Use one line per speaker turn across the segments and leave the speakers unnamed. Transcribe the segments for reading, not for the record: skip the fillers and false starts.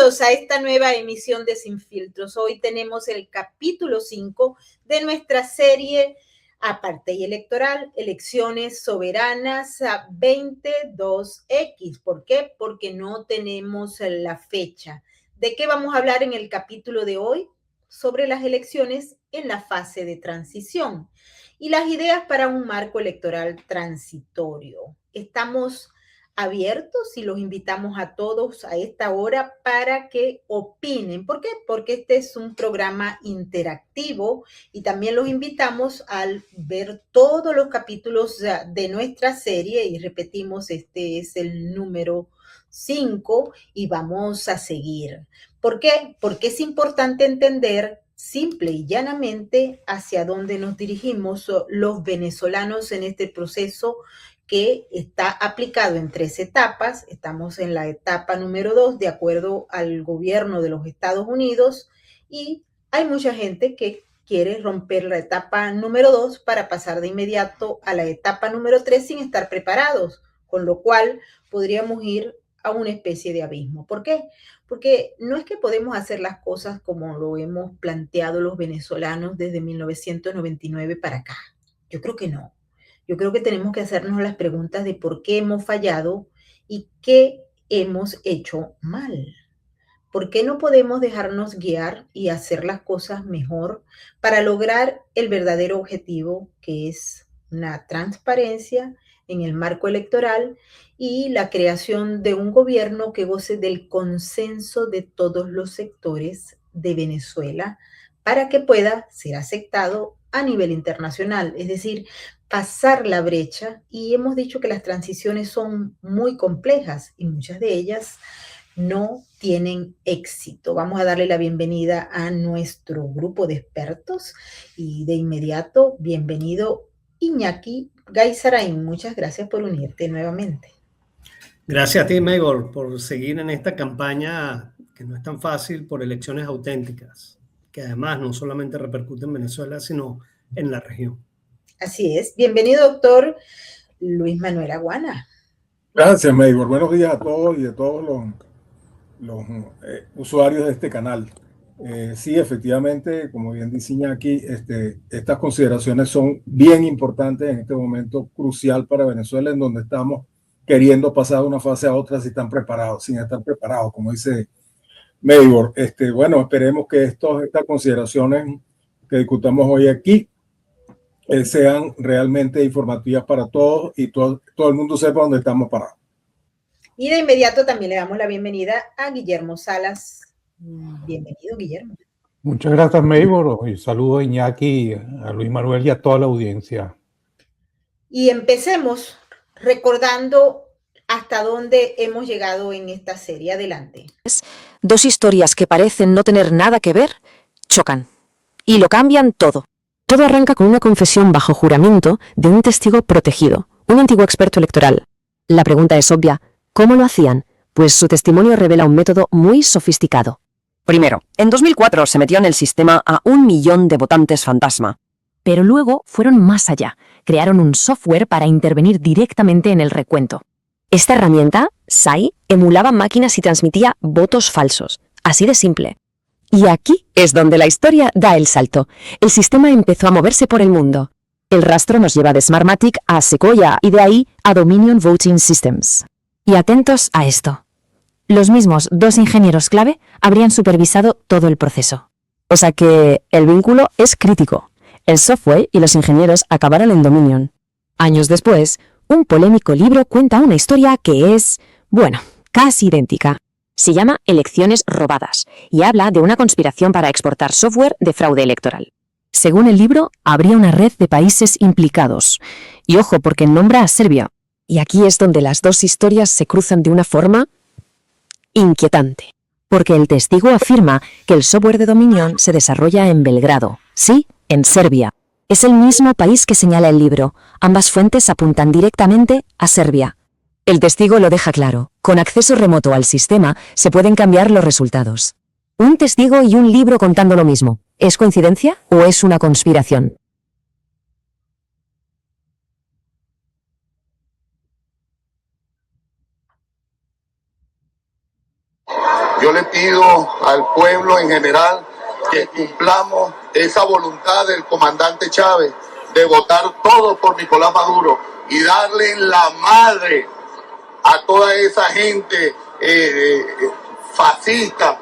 Bienvenidos a esta nueva emisión de Sin Filtros. Hoy tenemos el capítulo 5 de nuestra serie Apartheid Electoral, Elecciones Soberanas 22X. ¿Por qué? Porque no tenemos la fecha. ¿De qué vamos a hablar en el capítulo de hoy? Sobre las elecciones en la fase de transición y las ideas para un marco electoral transitorio. Estamos abiertos y los invitamos a todos a esta hora para que opinen. ¿Por qué? Porque este es un programa interactivo y también los invitamos a ver todos los capítulos de nuestra serie y repetimos, este es el número 5 y vamos a seguir. ¿Por qué? Porque es importante entender simple y llanamente hacia dónde nos dirigimos los venezolanos en este proceso que está aplicado en 3 etapas. Estamos en la etapa número 2 de acuerdo al gobierno de los Estados Unidos y hay mucha gente que quiere romper la etapa número 2 para pasar de inmediato a la etapa número 3 sin estar preparados, con lo cual podríamos ir a una especie de abismo. ¿Por qué? Porque no es que podemos hacer las cosas como lo hemos planteado los venezolanos desde 1999 para acá. Yo creo que no. Yo creo que tenemos que hacernos las preguntas de por qué hemos fallado y qué hemos hecho mal. ¿Por qué no podemos dejarnos guiar y hacer las cosas mejor para lograr el verdadero objetivo, que es una transparencia en el marco electoral y la creación de un gobierno que goce del consenso de todos los sectores de Venezuela para que pueda ser aceptado a nivel internacional? Es decir, pasar la brecha, y hemos dicho que las transiciones son muy complejas y muchas de ellas no tienen éxito. Vamos a darle la bienvenida a nuestro grupo de expertos y de inmediato, bienvenido Iñaki Gaisarain. Muchas gracias por unirte nuevamente.
Gracias a ti, Maybor, por seguir en esta campaña que no es tan fácil por elecciones auténticas, que además no solamente repercute en Venezuela, sino en la región.
Así es. Bienvenido, doctor Luis Manuel Aguana.
Gracias, Maybor. Buenos días a todos y a todos los usuarios de este canal. Sí, efectivamente, como bien dice Iñaki, estas consideraciones son bien importantes en este momento crucial para Venezuela, en donde estamos queriendo pasar de una fase a otra sin estar preparados, como dice Maybor. Bueno, esperemos que estas consideraciones que discutamos hoy aquí sean realmente informativas para todos y todo el mundo sepa dónde estamos parados.
Y de inmediato también le damos la bienvenida a Guillermo Salas. Bienvenido, Guillermo.
Muchas gracias, Maybor, y saludo a Iñaki, a Luis Manuel y a toda la audiencia.
Y empecemos recordando hasta dónde hemos llegado en esta serie. Adelante.
Dos historias que parecen no tener nada que ver, chocan. Y lo cambian todo. Todo arranca con una confesión bajo juramento de un testigo protegido, un antiguo experto electoral. La pregunta es obvia. ¿Cómo lo hacían? Pues su testimonio revela un método muy sofisticado. Primero, en 2004 se metió en el sistema a 1 millón de votantes fantasma. Pero luego fueron más allá. Crearon un software para intervenir directamente en el recuento. Esta herramienta, SAI, emulaba máquinas y transmitía votos falsos. Así de simple. Y aquí es donde la historia da el salto. El sistema empezó a moverse por el mundo. El rastro nos lleva de Smartmatic a Sequoia y de ahí a Dominion Voting Systems. Y atentos a esto. Los mismos 2 ingenieros clave habrían supervisado todo el proceso. O sea que el vínculo es crítico. El software y los ingenieros acabaron en Dominion. Años después, un polémico libro cuenta una historia que es, bueno, casi idéntica. Se llama Elecciones robadas y habla de una conspiración para exportar software de fraude electoral. Según el libro, habría una red de países implicados. Y ojo, porque nombra a Serbia. Y aquí es donde las dos historias se cruzan de una forma inquietante. Porque el testigo afirma que el software de Dominion se desarrolla en Belgrado. Sí, en Serbia. Es el mismo país que señala el libro. Ambas fuentes apuntan directamente a Serbia. El testigo lo deja claro. Con acceso remoto al sistema se pueden cambiar los resultados. Un testigo y un libro contando lo mismo. ¿Es coincidencia o es una conspiración?
Yo le pido al pueblo en general que cumplamos esa voluntad del comandante Chávez de votar todo por Nicolás Maduro y darle la madre a toda esa gente fascista.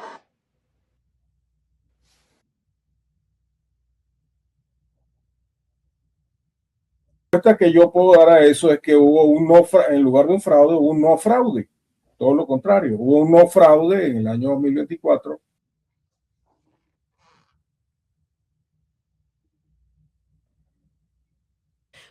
La respuesta que yo puedo dar a eso es que hubo un no, en lugar de un fraude, hubo un no fraude. Todo lo contrario, hubo un no fraude en el año 2024.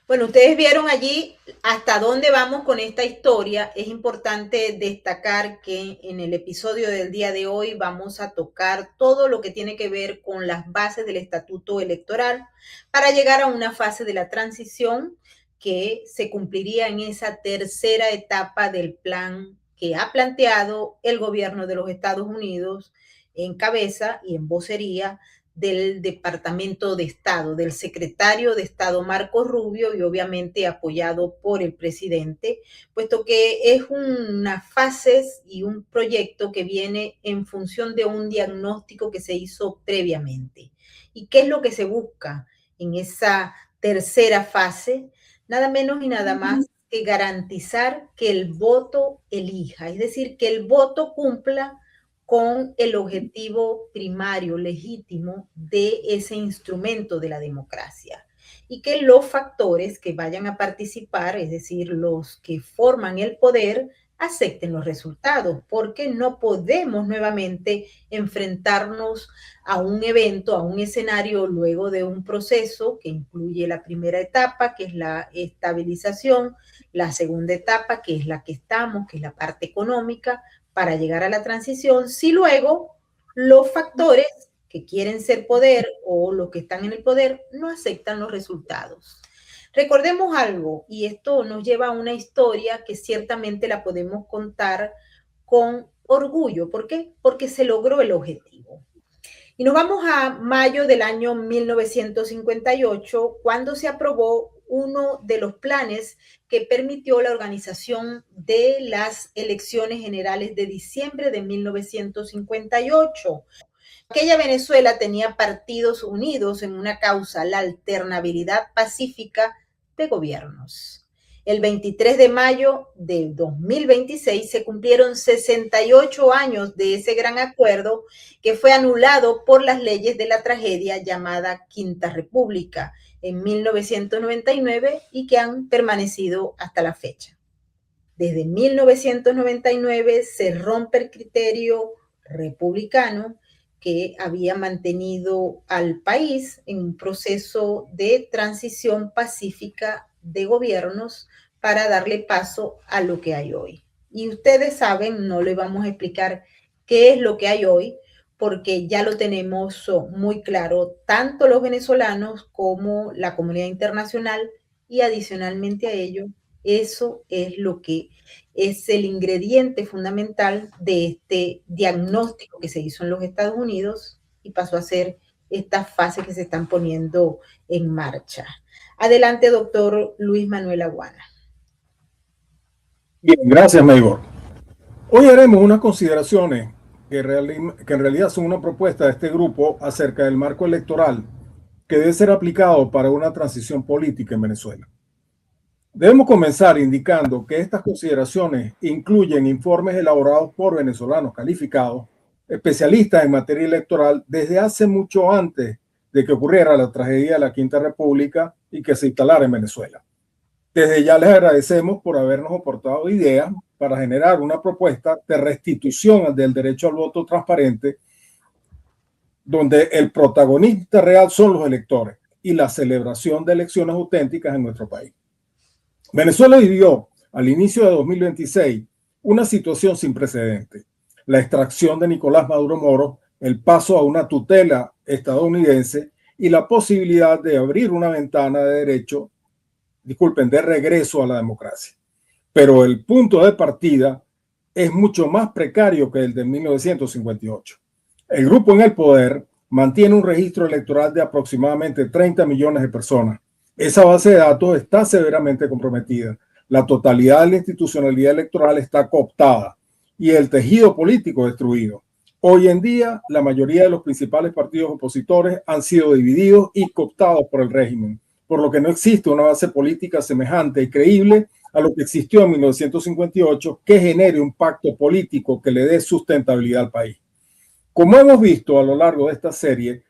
Bueno, ustedes vieron allí hasta dónde vamos con esta historia. Es importante destacar que en el episodio del día de hoy vamos a tocar todo lo que tiene que ver con las bases del estatuto electoral para llegar a una fase de la transición que se cumpliría en esa tercera etapa del plan que ha planteado el gobierno de los Estados Unidos en cabeza y en vocería del Departamento de Estado, del secretario de Estado Marco Rubio y obviamente apoyado por el presidente, puesto que es una fase y un proyecto que viene en función de un diagnóstico que se hizo previamente. ¿Y qué es lo que se busca en esa tercera fase? Nada menos y nada más que garantizar que el voto elija, es decir, que el voto cumpla con el objetivo primario, legítimo de ese instrumento de la democracia. Y que los factores que vayan a participar, es decir, los que forman el poder, acepten los resultados, porque no podemos nuevamente enfrentarnos a un evento, a un escenario luego de un proceso que incluye la primera etapa, que es la estabilización, la segunda etapa, que es la que estamos, que es la parte económica, para llegar a la transición, si luego los factores que quieren ser poder o los que están en el poder no aceptan los resultados. Recordemos algo, y esto nos lleva a una historia que ciertamente la podemos contar con orgullo. ¿Por qué? Porque se logró el objetivo. Y nos vamos a mayo del año 1958, cuando se aprobó uno de los planes que permitió la organización de las elecciones generales de diciembre de 1958. Aquella Venezuela tenía partidos unidos en una causa, la alternabilidad pacífica de gobiernos. El 23 de mayo de 2026 se cumplieron 68 años de ese gran acuerdo que fue anulado por las leyes de la tragedia llamada Quinta República en 1999 y que han permanecido hasta la fecha. Desde 1999 se rompe el criterio republicano que había mantenido al país en un proceso de transición pacífica de gobiernos para darle paso a lo que hay hoy. Y ustedes saben, no les vamos a explicar qué es lo que hay hoy, porque ya lo tenemos muy claro, tanto los venezolanos como la comunidad internacional, y adicionalmente a ello, eso es lo que es el ingrediente fundamental de este diagnóstico que se hizo en los Estados Unidos y pasó a ser estas fases que se están poniendo en marcha. Adelante, doctor Luis Manuel Aguana.
Bien, gracias, Maybor. Hoy haremos unas consideraciones que en realidad son una propuesta de este grupo acerca del marco electoral que debe ser aplicado para una transición política en Venezuela. Debemos comenzar indicando que estas consideraciones incluyen informes elaborados por venezolanos calificados, especialistas en materia electoral, desde hace mucho antes de que ocurriera la tragedia de la Quinta República y que se instalara en Venezuela. Desde ya les agradecemos por habernos aportado ideas para generar una propuesta de restitución del derecho al voto transparente, donde el protagonista real son los electores y la celebración de elecciones auténticas en nuestro país. Venezuela vivió al inicio de 2026 una situación sin precedentes: la extracción de Nicolás Maduro Moro, el paso a una tutela estadounidense y la posibilidad de abrir una ventana de de regreso a la democracia. Pero el punto de partida es mucho más precario que el de 1958. El grupo en el poder mantiene un registro electoral de aproximadamente 30 millones de personas. Esa base de datos está severamente comprometida. La totalidad de la institucionalidad electoral está cooptada y el tejido político destruido. Hoy en día, la mayoría de los principales partidos opositores han sido divididos y cooptados por el régimen, por lo que no existe una base política semejante y creíble a lo que existió en 1958 que genere un pacto político que le dé sustentabilidad al país. Como hemos visto a lo largo de esta serie,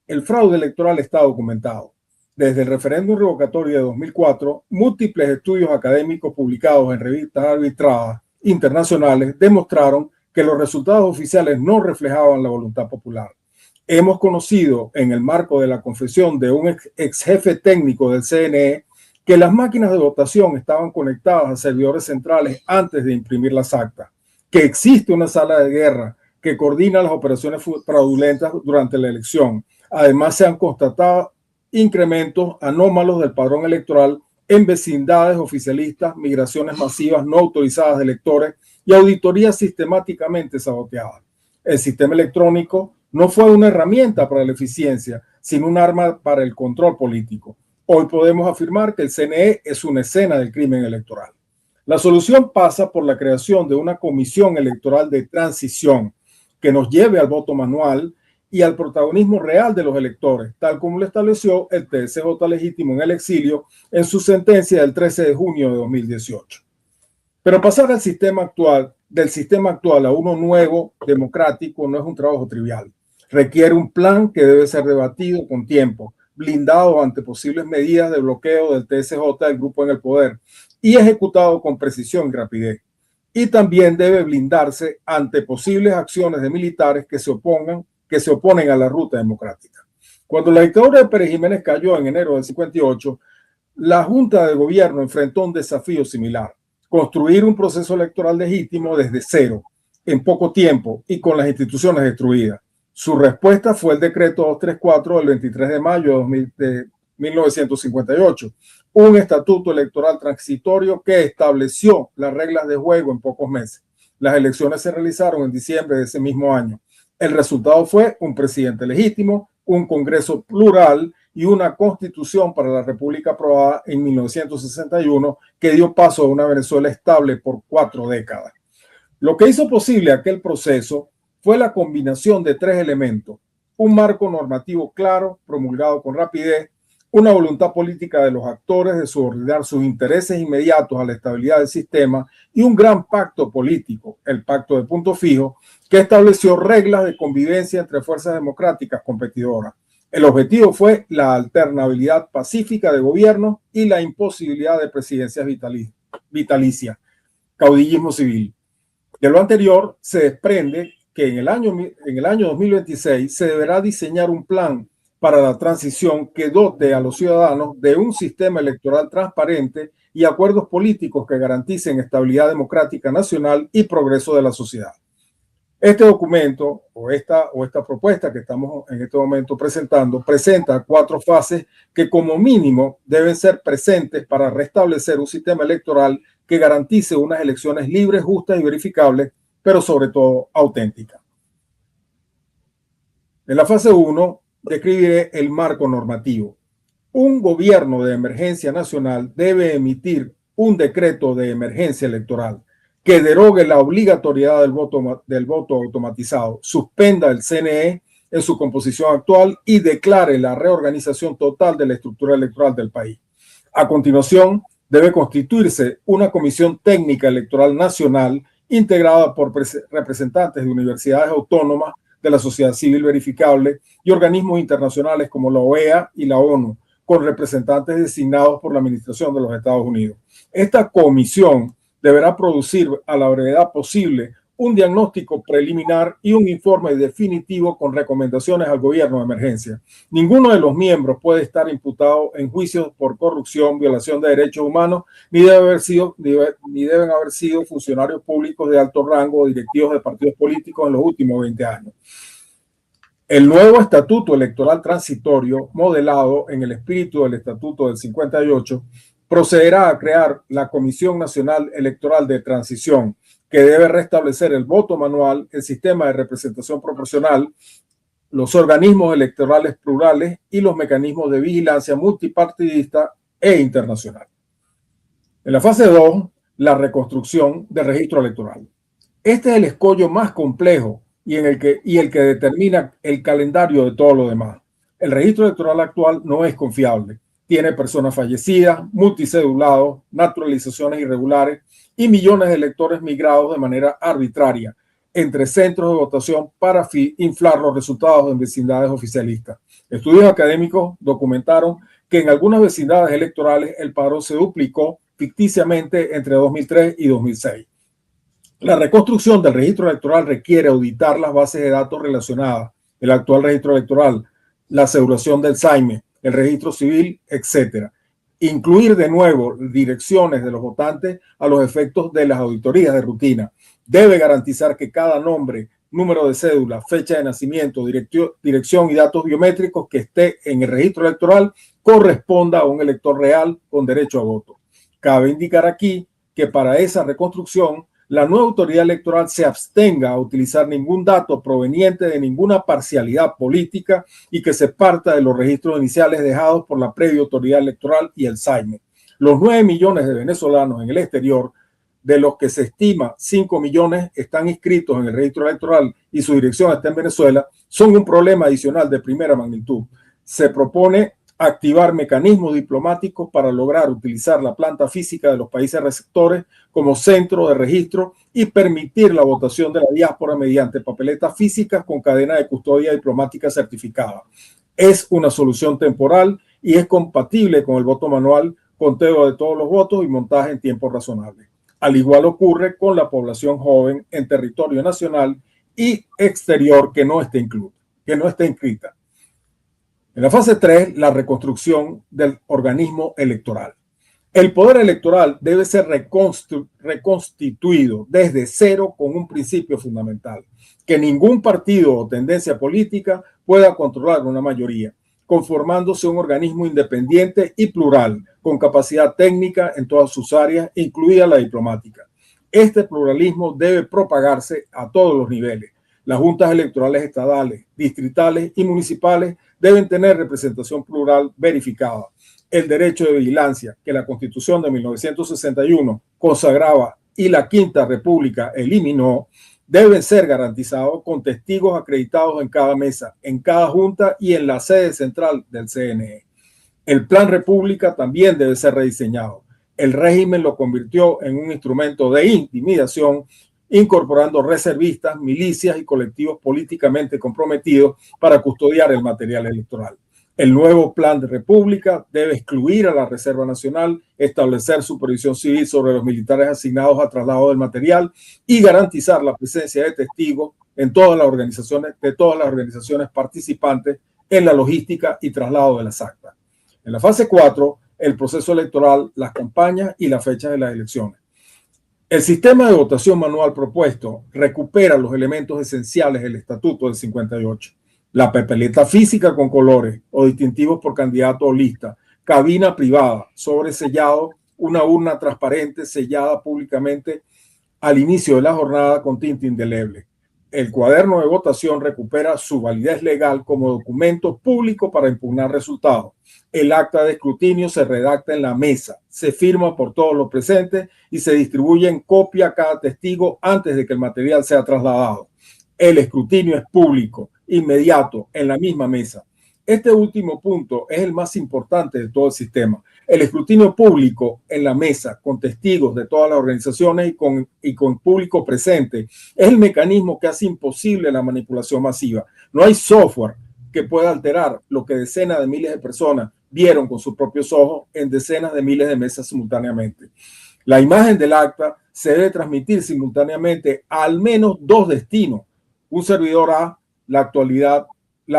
el fraude electoral está documentado. Desde el referéndum revocatorio de 2004, múltiples estudios académicos publicados en revistas arbitradas internacionales demostraron que los resultados oficiales no reflejaban la voluntad popular. Hemos conocido en el marco de la confesión de un ex jefe técnico del CNE que las máquinas de votación estaban conectadas a servidores centrales antes de imprimir las actas, que existe una sala de guerra que coordina las operaciones fraudulentas durante la elección. Además, se han constatado incrementos anómalos del padrón electoral en vecindades oficialistas, migraciones masivas no autorizadas de electores y auditorías sistemáticamente saboteadas. El sistema electrónico no fue una herramienta para la eficiencia, sino un arma para el control político. Hoy podemos afirmar que el CNE es una escena del crimen electoral. La solución pasa por la creación de una comisión electoral de transición que nos lleve al voto manual y al protagonismo real de los electores, tal como lo estableció el TSJ legítimo en el exilio en su sentencia del 13 de junio de 2018. Pero pasar del sistema actual a uno nuevo, democrático, no es un trabajo trivial. Requiere un plan que debe ser debatido con tiempo, blindado ante posibles medidas de bloqueo del TSJ, del grupo en el poder, y ejecutado con precisión y rapidez. Y también debe blindarse ante posibles acciones de militares que se oponen a la ruta democrática. Cuando la dictadura de Pérez Jiménez cayó en enero del 58, la Junta de Gobierno enfrentó un desafío similar: construir un proceso electoral legítimo desde cero, en poco tiempo y con las instituciones destruidas. Su respuesta fue el decreto 234 del 23 de mayo de 1958, un estatuto electoral transitorio que estableció las reglas de juego en pocos meses. Las elecciones se realizaron en diciembre de ese mismo año. El resultado fue un presidente legítimo, un Congreso plural y una constitución para la República aprobada en 1961 que dio paso a una Venezuela estable por 4 décadas. Lo que hizo posible aquel proceso fue la combinación de 3 elementos: un marco normativo claro, promulgado con rapidez, una voluntad política de los actores de subordinar sus intereses inmediatos a la estabilidad del sistema y un gran pacto político, el Pacto de Punto Fijo, que estableció reglas de convivencia entre fuerzas democráticas competidoras. El objetivo fue la alternabilidad pacífica de gobierno y la imposibilidad de presidencias vitalicias, caudillismo civil. De lo anterior se desprende que en el año 2026 se deberá diseñar un plan para la transición que dote a los ciudadanos de un sistema electoral transparente y acuerdos políticos que garanticen estabilidad democrática nacional y progreso de la sociedad. Este documento o esta propuesta que estamos en este momento presenta 4 fases que como mínimo deben ser presentes para restablecer un sistema electoral que garantice unas elecciones libres, justas y verificables, pero sobre todo auténticas. En la fase 1 describiré el marco normativo. Un gobierno de emergencia nacional debe emitir un decreto de emergencia electoral que derogue la obligatoriedad del voto automatizado, suspenda el CNE en su composición actual y declare la reorganización total de la estructura electoral del país. A continuación, debe constituirse una comisión técnica electoral nacional integrada por representantes de universidades autónomas, de la sociedad civil verificable y organismos internacionales como la OEA y la ONU, con representantes designados por la Administración de los Estados Unidos. Esta comisión deberá producir a la brevedad posible un diagnóstico preliminar y un informe definitivo con recomendaciones al gobierno de emergencia. Ninguno de los miembros puede estar imputado en juicios por corrupción, violación de derechos humanos, ni deben haber sido funcionarios públicos de alto rango o directivos de partidos políticos en los últimos 20 años. El nuevo estatuto electoral transitorio, modelado en el espíritu del estatuto del 58, procederá a crear la Comisión Nacional Electoral de Transición, que debe restablecer el voto manual, el sistema de representación proporcional, los organismos electorales plurales y los mecanismos de vigilancia multipartidista e internacional. En la fase 2, la reconstrucción del registro electoral. Este es el escollo más complejo y el que determina el calendario de todo lo demás. El registro electoral actual no es confiable. Tiene personas fallecidas, multicedulados, naturalizaciones irregulares y millones de electores migrados de manera arbitraria entre centros de votación para inflar los resultados en vecindades oficialistas. Estudios académicos documentaron que en algunas vecindades electorales el padrón se duplicó ficticiamente entre 2003 y 2006. La reconstrucción del registro electoral requiere auditar las bases de datos relacionadas, el actual registro electoral, la aseguración del SAIME, el registro civil, etc. Incluir de nuevo direcciones de los votantes a los efectos de las auditorías de rutina. Debe garantizar que cada nombre, número de cédula, fecha de nacimiento, dirección y datos biométricos que esté en el registro electoral corresponda a un elector real con derecho a voto. Cabe indicar aquí que para esa reconstrucción la nueva autoridad electoral se abstenga a utilizar ningún dato proveniente de ninguna parcialidad política y que se parta de los registros iniciales dejados por la previa autoridad electoral y el SAIME. Los 9 millones de venezolanos en el exterior, de los que se estima 5 millones están inscritos en el registro electoral y su dirección está en Venezuela, son un problema adicional de primera magnitud. Se propone activar mecanismos diplomáticos para lograr utilizar la planta física de los países receptores como centro de registro y permitir la votación de la diáspora mediante papeletas físicas con cadena de custodia diplomática certificada. Es una solución temporal y es compatible con el voto manual, conteo de todos los votos y montaje en tiempo razonable. Al igual ocurre con la población joven en territorio nacional y exterior que no esté inscrita. En la fase 3, la reconstrucción del organismo electoral. El poder electoral debe ser reconstituido desde cero con un principio fundamental, que ningún partido o tendencia política pueda controlar una mayoría, conformándose un organismo independiente y plural, con capacidad técnica en todas sus áreas, incluida la diplomática. Este pluralismo debe propagarse a todos los niveles. Las juntas electorales estadales, distritales y municipales deben tener representación plural verificada. El derecho de vigilancia que la Constitución de 1961 consagraba y la Quinta República eliminó, deben ser garantizados con testigos acreditados en cada mesa, en cada junta y en la sede central del CNE. El Plan República también debe ser rediseñado. El régimen lo convirtió en un instrumento de intimidación, incorporando reservistas, milicias y colectivos políticamente comprometidos para custodiar el material electoral. El nuevo Plan de República debe excluir a la Reserva Nacional, establecer supervisión civil sobre los militares asignados a traslado del material y garantizar la presencia de testigos en todas las organizaciones participantes en la logística y traslado de las actas. En la fase 4, el proceso electoral, las campañas y la fecha de las elecciones. El sistema de votación manual propuesto recupera los elementos esenciales del Estatuto del 58. La papeleta física con colores o distintivos por candidato o lista, cabina privada, sobresellado, una urna transparente sellada públicamente al inicio de la jornada con tinta indeleble. El cuaderno de votación recupera su validez legal como documento público para impugnar resultados. El acta de escrutinio se redacta en la mesa, se firma por todos los presentes y se distribuye en copia a cada testigo antes de que el material sea trasladado. El escrutinio es público, inmediato, en la misma mesa. Este último punto es el más importante de todo el sistema. El escrutinio público en la mesa, con testigos de todas las organizaciones y con público presente, es el mecanismo que hace imposible la manipulación masiva. No hay software que pueda alterar lo que decenas de miles de personas vieron con sus propios ojos en decenas de miles de mesas simultáneamente. La imagen del acta se debe transmitir simultáneamente a al menos 2 destinos. Un servidor A, la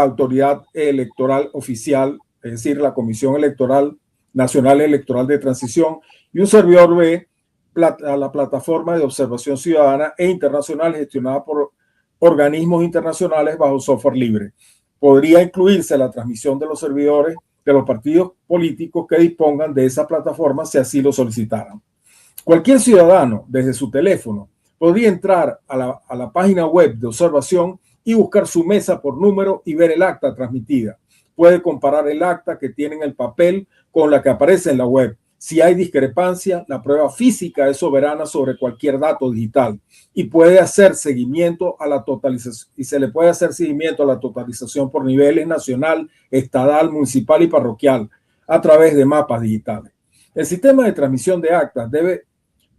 autoridad electoral oficial, es decir, la Comisión Electoral Nacional Electoral de Transición, y un servidor B, a la plataforma de observación ciudadana e internacional gestionada por organismos internacionales bajo software libre. Podría incluirse la transmisión de los servidores de los partidos políticos que dispongan de esa plataforma si así lo solicitaran. Cualquier ciudadano, desde su teléfono, podría entrar a la página web de observación y buscar su mesa por número y ver el acta transmitida. Puede comparar el acta que tiene en el papel con la que aparece en la web Si hay discrepancia, la prueba física es soberana sobre cualquier dato digital y puede hacer seguimiento a la totalización, y se le puede hacer seguimiento a la totalización por niveles nacional, estatal, municipal y parroquial a través de mapas digitales. El sistema de transmisión de actas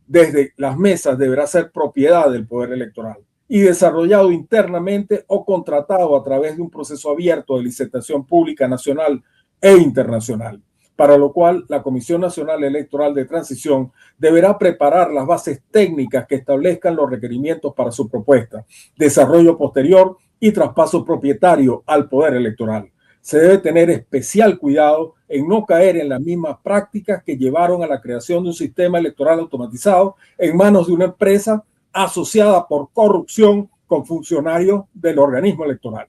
desde las mesas deberá ser propiedad del Poder Electoral y desarrollado internamente o contratado a través de un proceso abierto de licitación pública nacional e internacional, para lo cual la Comisión Nacional Electoral de Transición deberá preparar las bases técnicas que establezcan los requerimientos para su propuesta, desarrollo posterior y traspaso propietario al Poder Electoral. Se debe tener especial cuidado en no caer en las mismas prácticas que llevaron a la creación de un sistema electoral automatizado en manos de una empresa asociada por corrupción con funcionarios del organismo electoral.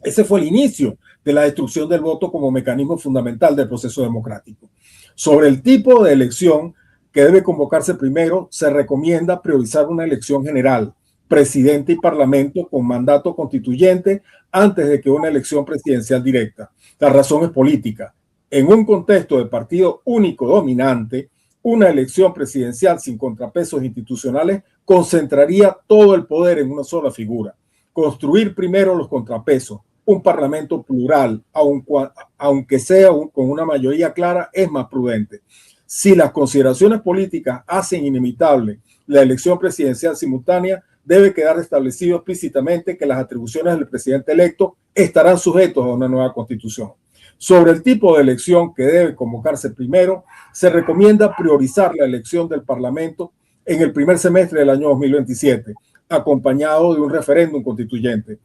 Ese fue el inicio de la destrucción del voto como mecanismo fundamental del proceso democrático. Sobre el tipo de elección que debe convocarse primero, se recomienda priorizar una elección general, presidente y parlamento con mandato constituyente antes de que una elección presidencial directa. La razón es política. En un contexto de partido único dominante, una elección presidencial sin contrapesos institucionales concentraría todo el poder en una sola figura. Construir primero los contrapesos, un parlamento plural, aunque sea con una mayoría clara, es más prudente. Si las consideraciones políticas hacen inimitable la elección presidencial simultánea, debe quedar establecido explícitamente que las atribuciones del presidente electo estarán sujetos a una nueva constitución. Sobre el tipo de elección que debe convocarse primero, se recomienda priorizar la elección del Parlamento en el primer semestre del año 2027, acompañado de un referéndum constituyente.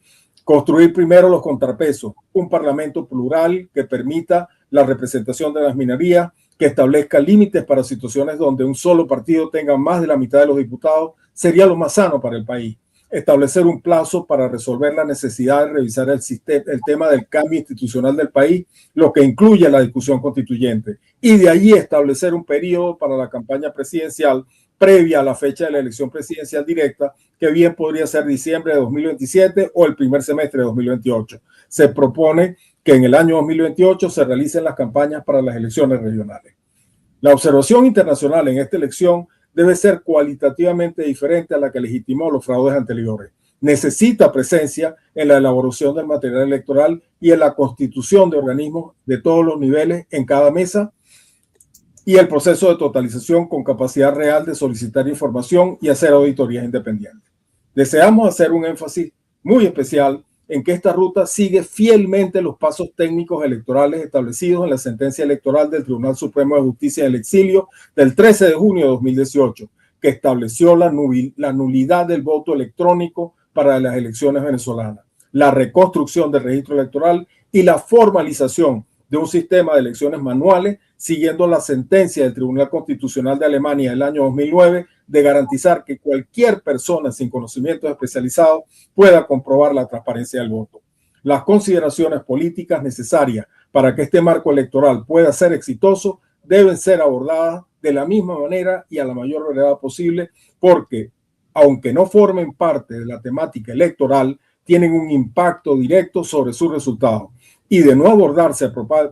Construir primero los contrapesos, un Parlamento plural que permita la representación de las minorías, que establezca límites para situaciones donde un solo partido tenga más de la mitad de los diputados, sería lo más sano para el país. Establecer un plazo para resolver la necesidad de revisar el tema del cambio institucional del país, lo que incluye la discusión constituyente, y de allí establecer un periodo para la campaña presidencial previa a la fecha de la elección presidencial directa, que bien podría ser diciembre de 2027 o el primer semestre de 2028. Se propone que en el año 2028 se realicen las campañas para las elecciones regionales. La observación internacional en esta elección debe ser cualitativamente diferente a la que legitimó los fraudes anteriores. Necesita presencia en la elaboración del material electoral y en la constitución de organismos de todos los niveles en cada mesa y el proceso de totalización con capacidad real de solicitar información y hacer auditorías independientes. Deseamos hacer un énfasis muy especial en que esta ruta sigue fielmente los pasos técnicos electorales establecidos en la sentencia electoral del Tribunal Supremo de Justicia del Exilio del 13 de junio de 2018, que estableció la nulidad del voto electrónico para las elecciones venezolanas, la reconstrucción del registro electoral y la formalización de un sistema de elecciones manuales, siguiendo la sentencia del Tribunal Constitucional de Alemania del año 2009 de garantizar que cualquier persona sin conocimientos especializados pueda comprobar la transparencia del voto. Las consideraciones políticas necesarias para que este marco electoral pueda ser exitoso deben ser abordadas de la misma manera y a la mayor brevedad posible, porque, aunque no formen parte de la temática electoral, tienen un impacto directo sobre sus resultados. Y de no abordarse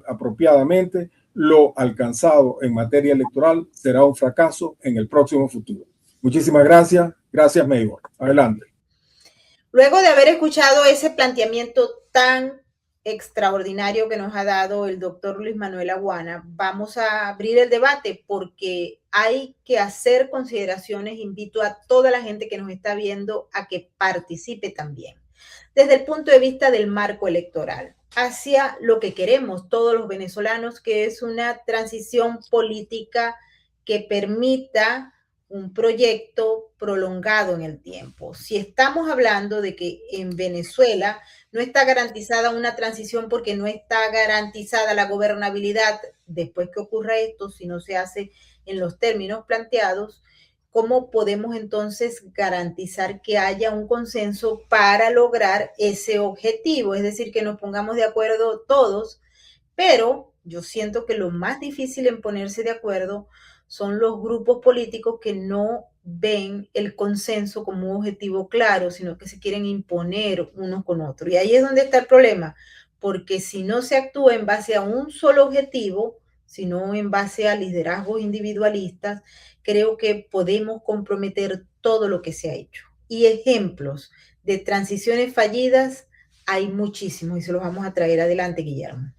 apropiadamente, lo alcanzado en materia electoral será un fracaso en el próximo futuro. Muchísimas gracias. Gracias, Maybor. Adelante.
Luego de haber escuchado ese planteamiento tan extraordinario que nos ha dado el doctor Luis Manuel Aguana, vamos a abrir el debate porque hay que hacer consideraciones. Invito a toda la gente que nos está viendo a que participe también. Desde el punto de vista del marco electoral, hacia lo que queremos todos los venezolanos, que es una transición política que permita un proyecto prolongado en el tiempo. Si estamos hablando de que en Venezuela no está garantizada una transición porque no está garantizada la gobernabilidad después que ocurra esto, si no se hace en los términos planteados, ¿cómo podemos entonces garantizar que haya un consenso para lograr ese objetivo? Es decir, que nos pongamos de acuerdo todos, pero yo siento que lo más difícil en ponerse de acuerdo son los grupos políticos que no ven el consenso como un objetivo claro, sino que se quieren imponer unos con otros. Y ahí es donde está el problema, porque si no se actúa en base a un solo objetivo, sino en base a liderazgos individualistas, creo que podemos comprometer todo lo que se ha hecho. Y ejemplos de transiciones fallidas hay muchísimos y se los vamos a traer adelante, Guillermo.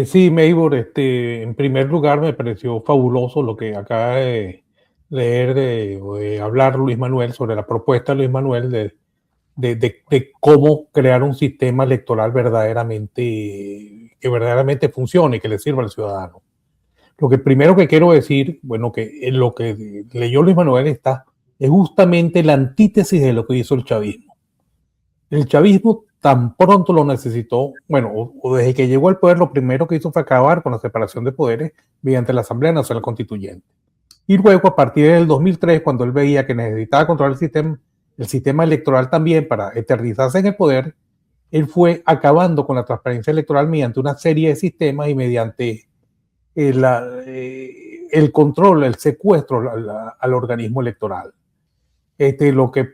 Sí, Meibor, en primer lugar me pareció fabuloso lo que acaba de leer, de hablar Luis Manuel sobre la propuesta de Luis Manuel de cómo crear un sistema electoral que verdaderamente funcione y que le sirva al ciudadano. Lo que primero que quiero decir, bueno, que lo que leyó Luis Manuel es justamente la antítesis de lo que hizo el chavismo. El chavismo tan pronto lo necesitó, bueno, o desde que llegó al poder, lo primero que hizo fue acabar con la separación de poderes mediante la Asamblea Nacional Constituyente. Y luego, a partir del 2003, cuando él veía que necesitaba controlar el sistema electoral también para eternizarse en el poder, él fue acabando con la transparencia electoral mediante una serie de sistemas y mediante el control, el secuestro al organismo electoral. Lo que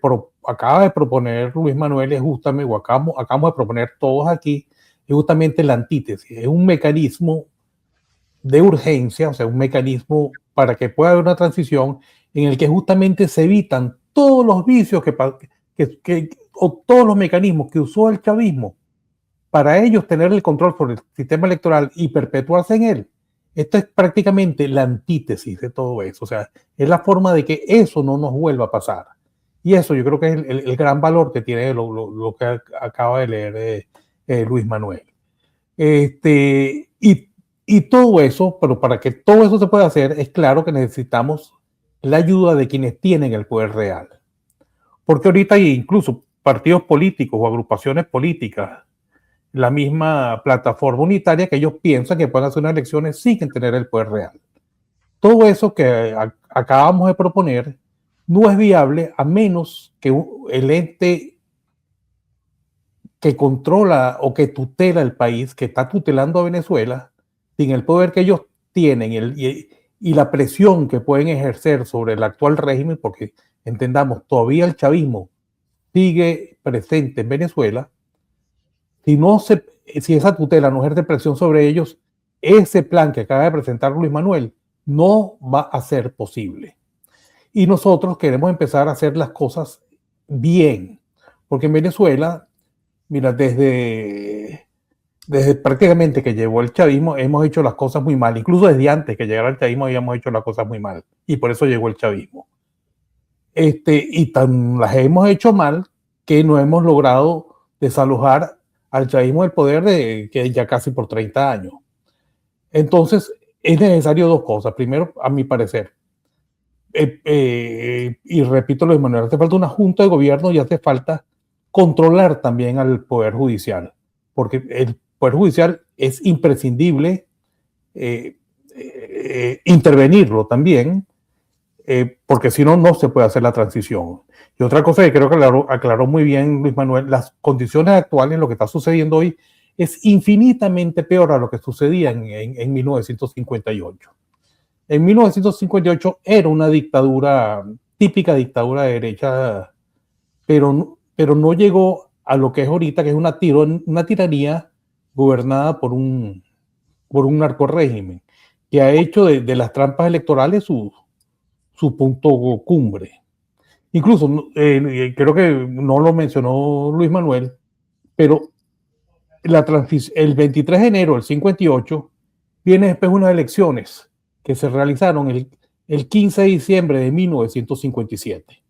acaba de proponer Luis Manuel es justamente, o acabamos de proponer todos aquí, es justamente la antítesis. Es un mecanismo de urgencia, o sea, un mecanismo para que pueda haber una transición en el que justamente se evitan todos los vicios o todos los mecanismos que usó el chavismo para ellos tener el control sobre el sistema electoral y perpetuarse en él. Esto es prácticamente la antítesis de todo eso, o sea, es la forma de que eso no nos vuelva a pasar. Y eso yo creo que es el gran valor que tiene lo que acaba de leer Luis Manuel. Y todo eso, pero para que todo eso se pueda hacer, es claro que necesitamos la ayuda de quienes tienen el poder real. Porque ahorita hay incluso partidos políticos o agrupaciones políticas, la misma plataforma unitaria, que ellos piensan que pueden hacer unas elecciones sin tener el poder real. Todo eso que acabamos de proponer no es viable a menos que el ente que controla o que tutela el país, que está tutelando a Venezuela, sin el poder que ellos tienen y la presión que pueden ejercer sobre el actual régimen, porque entendamos, todavía el chavismo sigue presente en Venezuela. Si esa tutela no ejerce presión sobre ellos, ese plan que acaba de presentar Luis Manuel no va a ser posible. Y nosotros queremos empezar a hacer las cosas bien, porque en Venezuela, mira, desde prácticamente que llegó el chavismo, hemos hecho las cosas muy mal. Incluso desde antes que llegara el chavismo habíamos hecho las cosas muy mal, y por eso llegó el chavismo. Y las hemos hecho mal que no hemos logrado desalojar al chavismo del poder que ya casi por 30 años. Entonces, es necesario dos cosas. Primero, a mi parecer, y repito Luis Manuel, hace falta una junta de gobierno y hace falta controlar también al Poder Judicial, porque el Poder Judicial es imprescindible intervenirlo también, porque si no, no se puede hacer la transición. Y otra cosa que creo que aclaró muy bien Luis Manuel, las condiciones actuales, lo que está sucediendo hoy, es infinitamente peor a lo que sucedía en 1958. En 1958 era una dictadura, típica dictadura de derecha, pero no llegó a lo que es ahorita, que es una tiranía gobernada por un narcorrégimen, que ha hecho de las trampas electorales su punto cumbre. Incluso, creo que no lo mencionó Luis Manuel, pero el 23 de enero del 58 viene después unas elecciones que se realizaron el 15 de diciembre de 1957,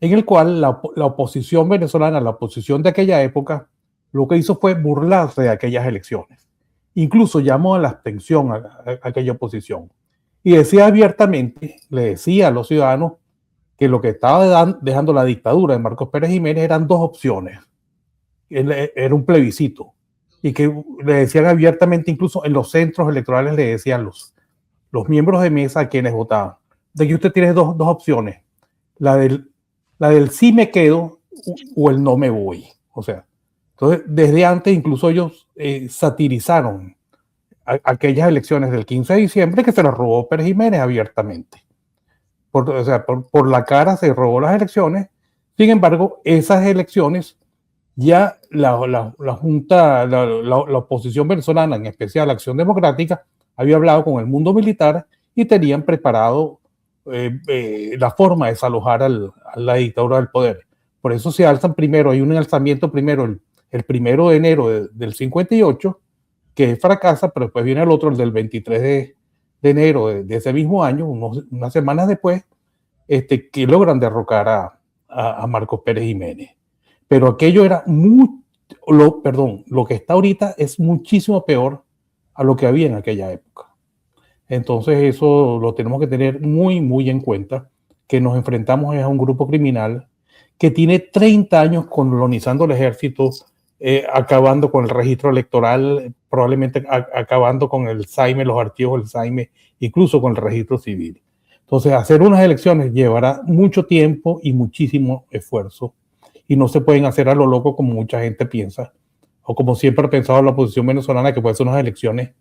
en el cual la oposición venezolana, la oposición de aquella época, lo que hizo fue burlarse de aquellas elecciones. Incluso llamó a la abstención a aquella oposición. Y decía abiertamente, le decía a los ciudadanos que lo que estaba dejando la dictadura de Marcos Pérez Jiménez eran dos opciones. Era un plebiscito. Y que le decían abiertamente, incluso en los centros electorales le decían los miembros de mesa a quienes votaban, de que usted tiene dos opciones, la del sí me quedo o el no me voy. O sea, entonces desde antes incluso ellos satirizaron aquellas elecciones del 15 de diciembre que se las robó Pérez Jiménez abiertamente. Por la cara se robó las elecciones. Sin embargo, esas elecciones ya la Junta, la oposición venezolana, en especial Acción Democrática, había hablado con el mundo militar y tenían preparado la forma de desalojar a la dictadura del poder. Por eso se alzan primero, hay un alzamiento primero el 1 de enero del 58, que fracasa, pero después viene el otro, el del 23 de enero de ese mismo año, unas semanas después, que logran derrocar a Marcos Pérez Jiménez. Pero aquello era lo que está ahorita es muchísimo peor a lo que había en aquella época. Entonces eso lo tenemos que tener muy, muy en cuenta, que nos enfrentamos a un grupo criminal que tiene 30 años colonizando el ejército, acabando con el registro electoral, probablemente acabando con el SAIME, los archivos del SAIME, incluso con el registro civil. Entonces, hacer unas elecciones llevará mucho tiempo y muchísimo esfuerzo, y no se pueden hacer a lo loco como mucha gente piensa, o como siempre ha pensado la oposición venezolana, que puede ser unas elecciones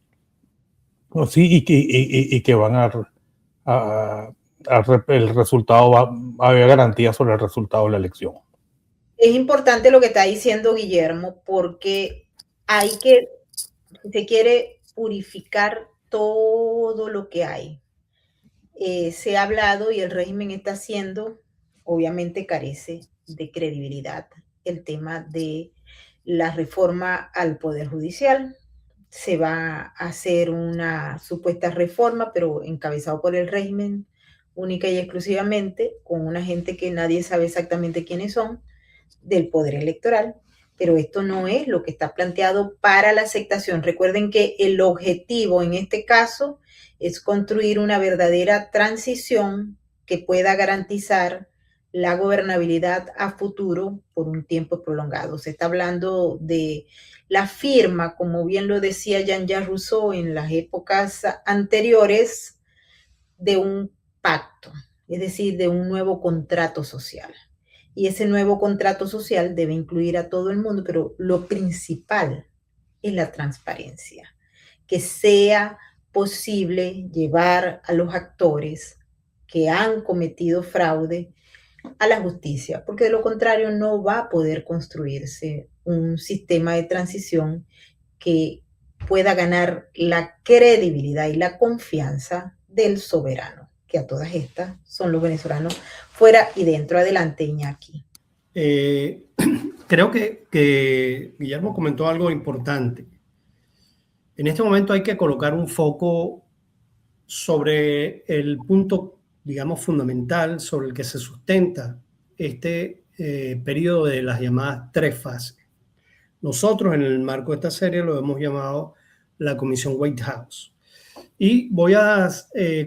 así y que van el resultado, va a haber garantía sobre el resultado de la elección.
Es importante lo que está diciendo Guillermo, porque hay que, si se quiere, purificar todo lo que hay. Se ha hablado y el régimen está haciendo, obviamente carece de credibilidad, el tema de la reforma al Poder Judicial. Se va a hacer una supuesta reforma, pero encabezado por el régimen, única y exclusivamente, con una gente que nadie sabe exactamente quiénes son, del poder electoral, pero esto no es lo que está planteado para la aceptación. Recuerden que el objetivo en este caso es construir una verdadera transición que pueda garantizar la gobernabilidad a futuro por un tiempo prolongado. Se está hablando de la firma, como bien lo decía Jean-Jacques Rousseau en las épocas anteriores, de un pacto, es decir, de un nuevo contrato social. Y ese nuevo contrato social debe incluir a todo el mundo, pero lo principal es la transparencia, que sea posible llevar a los actores que han cometido fraude a la justicia, porque de lo contrario no va a poder construirse un sistema de transición que pueda ganar la credibilidad y la confianza del soberano, que a todas estas son los venezolanos fuera y dentro. Adelante, Iñaki.
Creo que Guillermo comentó algo importante. En este momento hay que colocar un foco sobre el punto, digamos, fundamental sobre el que se sustenta este periodo de las llamadas 3 fases. Nosotros en el marco de esta serie lo hemos llamado la Comisión White House. Y voy a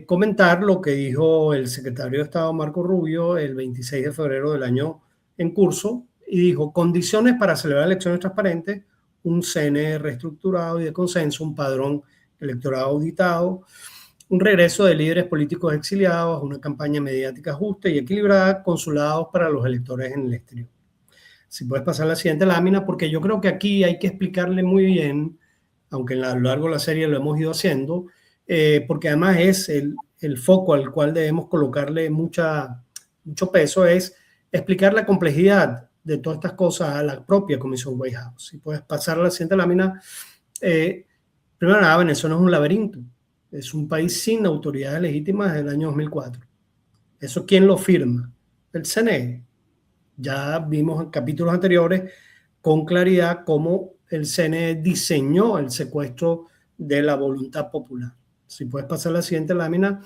comentar lo que dijo el secretario de Estado Marco Rubio el 26 de febrero del año en curso, y dijo: condiciones para celebrar elecciones transparentes, un CNE reestructurado y de consenso, un padrón electoral auditado, un regreso de líderes políticos exiliados, una campaña mediática justa y equilibrada, consulados para los electores en el exterior. Si puedes pasar a la siguiente lámina, porque yo creo que aquí hay que explicarle muy bien, aunque a lo largo de la serie lo hemos ido haciendo, porque además es el foco al cual debemos colocarle mucho peso, es explicar la complejidad de todas estas cosas a la propia Comisión White House. Si puedes pasar a la siguiente lámina. Primero nada, Venezuela es un laberinto. Es un país sin autoridades legítimas desde el año 2004. ¿Eso quién lo firma? El CNE. Ya vimos en capítulos anteriores con claridad cómo el CNE diseñó el secuestro de la voluntad popular. Si puedes pasar a la siguiente lámina.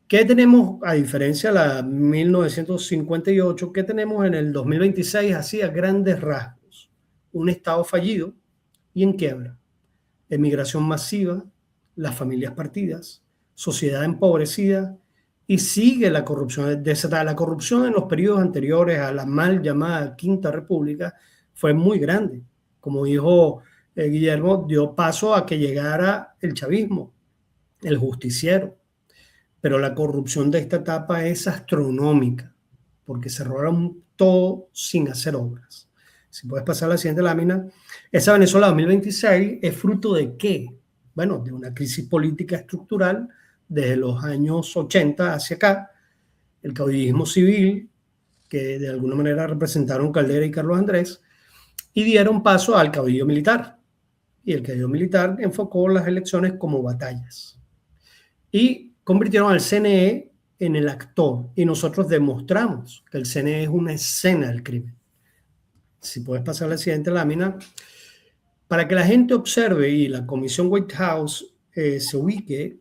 ¿Qué tenemos, a diferencia de la 1958, qué tenemos en el 2026, así a grandes rasgos? Un Estado fallido y en quiebra, emigración masiva, las familias partidas, sociedad empobrecida, y sigue la corrupción. La corrupción en los periodos anteriores a la mal llamada Quinta República fue muy grande. Como dijo Guillermo, dio paso a que llegara el chavismo, el justiciero. Pero la corrupción de esta etapa es astronómica, porque se robaron todo sin hacer obras. Si puedes pasar a la siguiente lámina. Esa Venezuela 2026 es fruto de ¿qué? Bueno, de una crisis política estructural desde los años 80 hacia acá, el caudillismo civil, que de alguna manera representaron Caldera y Carlos Andrés, y dieron paso al caudillo militar. Y el caudillo militar enfocó las elecciones como batallas. Y convirtieron al CNE en el actor. Y nosotros demostramos que el CNE es una escena del crimen. Si puedes pasar a la siguiente lámina. Para que la gente observe y la Comisión White House se ubique,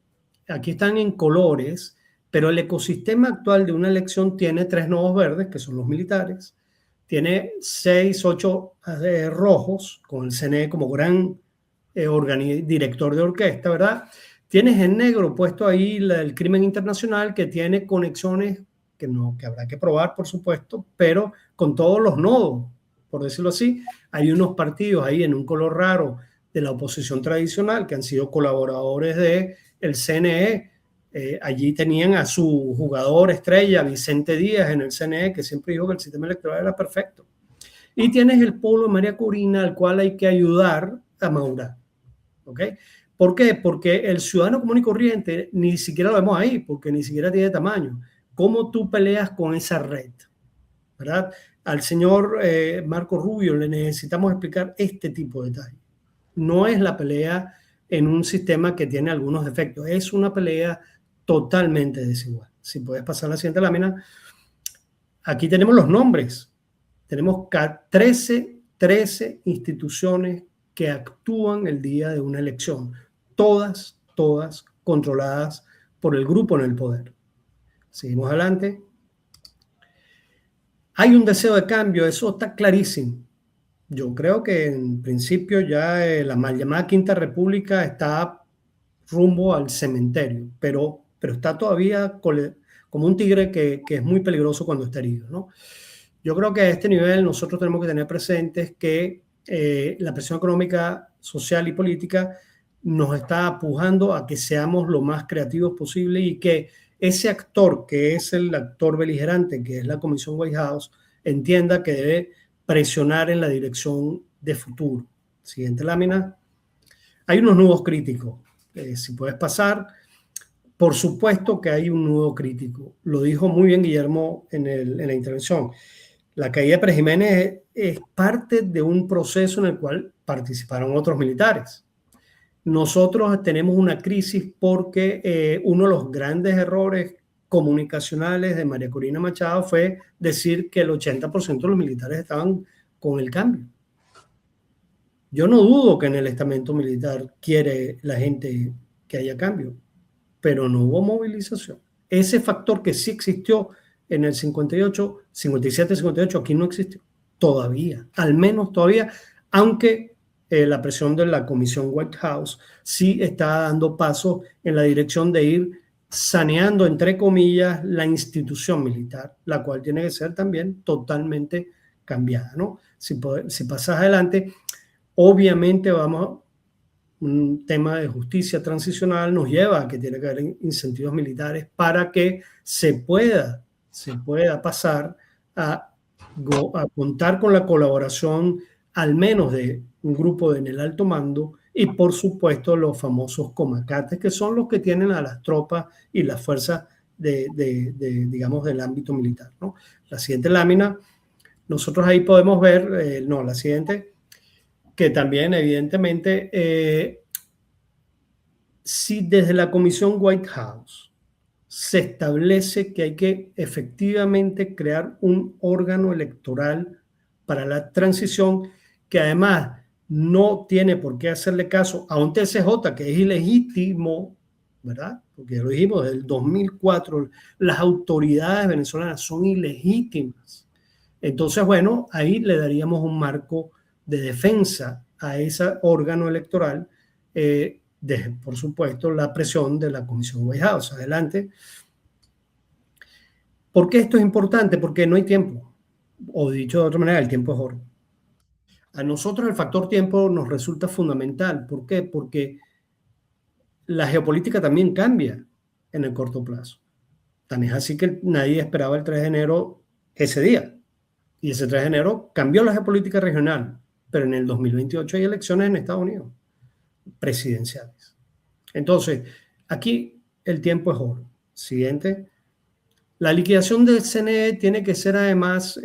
aquí están en colores, pero el ecosistema actual de una elección tiene 3 nodos verdes, que son los militares, tiene 6, 8 rojos, con el CNE como gran director de orquesta, ¿verdad? Tienes en negro puesto ahí el crimen internacional, que tiene conexiones que habrá que probar, por supuesto, pero con todos los nodos, por decirlo así. Hay unos partidos ahí en un color raro de la oposición tradicional que han sido colaboradores del CNE. Allí tenían a su jugador estrella, Vicente Díaz, en el CNE, que siempre dijo que el sistema electoral era perfecto. Y tienes el pueblo de María Corina, al cual hay que ayudar a madurar. ¿Ok? ¿Por qué? Porque el ciudadano común y corriente ni siquiera lo vemos ahí, porque ni siquiera tiene tamaño. ¿Cómo tú peleas con esa red? ¿Verdad? Al señor Marco Rubio le necesitamos explicar este tipo de detalles. No es la pelea en un sistema que tiene algunos defectos, es una pelea totalmente desigual. Si puedes pasar a la siguiente lámina. Aquí tenemos los nombres. Tenemos 13 instituciones que actúan el día de una elección. Todas controladas por el grupo en el poder. Seguimos adelante. Hay un deseo de cambio, eso está clarísimo. Yo creo que en principio ya la mal llamada Quinta República está rumbo al cementerio, pero está todavía como un tigre que es muy peligroso cuando está herido, ¿no? Yo creo que a este nivel nosotros tenemos que tener presentes que la presión económica, social y política nos está empujando a que seamos lo más creativos posible y que ese actor, que es el actor beligerante, que es la Comisión White House, entienda que debe presionar en la dirección de futuro. Siguiente lámina. Hay unos nudos críticos. Si puedes pasar. Por supuesto que hay un nudo crítico. Lo dijo muy bien Guillermo en la intervención. La caída de Pérez Jiménez es parte de un proceso en el cual participaron otros militares. Nosotros tenemos una crisis porque uno de los grandes errores comunicacionales de María Corina Machado fue decir que el 80% de los militares estaban con el cambio. Yo no dudo que en el estamento militar quiere la gente que haya cambio, pero no hubo movilización. Ese factor que sí existió en el 58, 57, 58, aquí no existió todavía, al menos todavía, aunque la presión de la Comisión White House sí está dando paso en la dirección de ir saneando, entre comillas, la institución militar, la cual tiene que ser también totalmente cambiada, ¿no? Si pasas adelante, obviamente un tema de justicia transicional nos lleva a que tiene que haber incentivos militares para que se pueda pasar a contar con la colaboración al menos de un grupo en el alto mando y por supuesto los famosos comacates, que son los que tienen a las tropas y las fuerzas digamos, del ámbito militar, ¿no? La siguiente lámina, nosotros ahí podemos ver, la siguiente, que también evidentemente, si desde la Comisión White House se establece que hay que efectivamente crear un órgano electoral para la transición, que además no tiene por qué hacerle caso a un TCJ que es ilegítimo, ¿verdad? Porque ya lo dijimos, desde el 2004 las autoridades venezolanas son ilegítimas. Entonces, bueno, ahí le daríamos un marco de defensa a ese órgano electoral, por supuesto, la presión de la Comisión White House. Adelante. ¿Por qué esto es importante? Porque no hay tiempo. O dicho de otra manera, el tiempo es oro. A nosotros el factor tiempo nos resulta fundamental. ¿Por qué? Porque la geopolítica también cambia en el corto plazo. También es así que nadie esperaba el 3 de enero ese día. Y ese 3 de enero cambió la geopolítica regional. Pero en el 2028 hay elecciones en Estados Unidos, presidenciales. Entonces, aquí el tiempo es oro. Siguiente. La liquidación del CNE tiene que ser además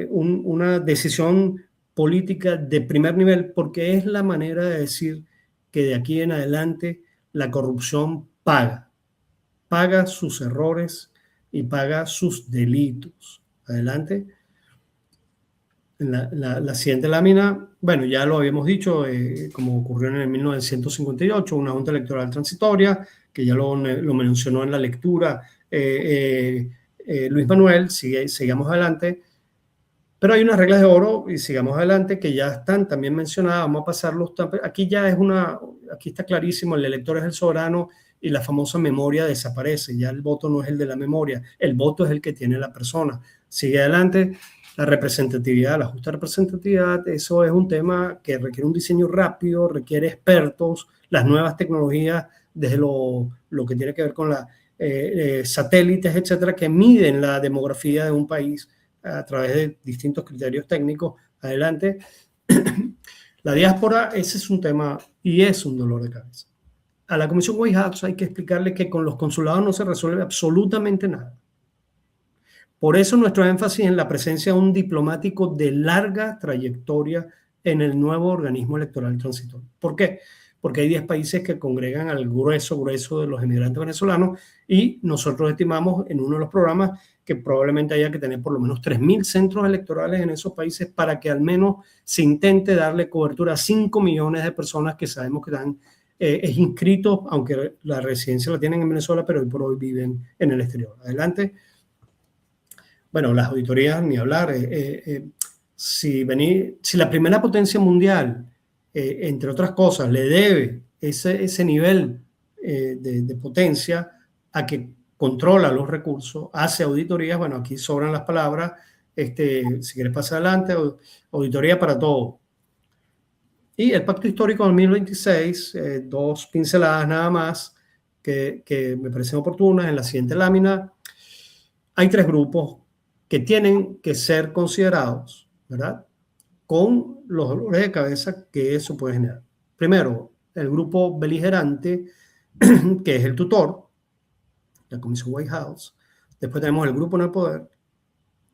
una decisión política de primer nivel, porque es la manera de decir que de aquí en adelante la corrupción paga sus errores y paga sus delitos. Adelante. La siguiente lámina, bueno, ya lo habíamos dicho, como ocurrió en el 1958, una junta electoral transitoria, que ya lo mencionó en la lectura Luis Manuel, sigamos adelante. Pero hay unas reglas de oro, y sigamos adelante, que ya están también mencionadas. Vamos a pasarlos. Aquí ya aquí está clarísimo, el elector es el soberano y la famosa memoria desaparece. Ya el voto no es el de la memoria, el voto es el que tiene la persona. Sigue adelante. La representatividad, la justa representatividad, eso es un tema que requiere un diseño rápido, requiere expertos, las nuevas tecnologías, desde lo que tiene que ver con satélites, etcétera, que miden la demografía de un país a través de distintos criterios técnicos. Adelante. La diáspora, ese es un tema y es un dolor de cabeza. A la Comisión White House hay que explicarle que con los consulados no se resuelve absolutamente nada. Por eso nuestro énfasis en la presencia de un diplomático de larga trayectoria en el nuevo organismo electoral transitorio. ¿Por qué? Porque hay 10 países que congregan al grueso de los inmigrantes venezolanos, y nosotros estimamos en uno de los programas que probablemente haya que tener por lo menos 3.000 centros electorales en esos países para que al menos se intente darle cobertura a 5 millones de personas que sabemos que están inscritos, aunque la residencia la tienen en Venezuela, pero hoy por hoy viven en el exterior. Adelante. Bueno, las auditorías, ni hablar. Si la primera potencia mundial, entre otras cosas, le debe ese nivel de potencia a que controla los recursos, hace auditorías, bueno, aquí sobran las palabras, si quieres pasar adelante, auditoría para todo. Y el Pacto Histórico 2026, 2 pinceladas nada más, que me parecen oportunas. En la siguiente lámina hay 3 grupos que tienen que ser considerados, ¿verdad?, con los dolores de cabeza que eso puede generar. Primero, el grupo beligerante, que es el tutor, la Comisión White House. Después tenemos el grupo en el poder,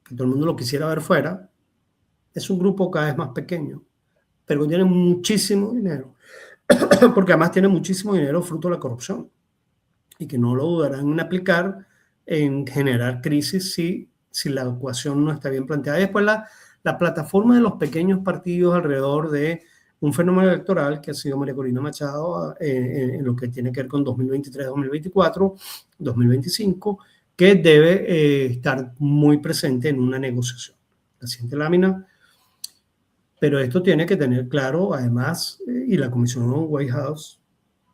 que todo el mundo lo quisiera ver fuera. Es un grupo cada vez más pequeño, pero tiene muchísimo dinero, porque además tiene muchísimo dinero fruto de la corrupción, y que no lo dudarán en aplicar en generar crisis si la ecuación no está bien planteada. Y después la plataforma de los pequeños partidos alrededor de un fenómeno electoral que ha sido María Corina Machado en lo que tiene que ver con 2023, 2024, 2025, que debe estar muy presente en una negociación. La siguiente lámina. Pero esto tiene que tener claro, además, y la Comisión White House,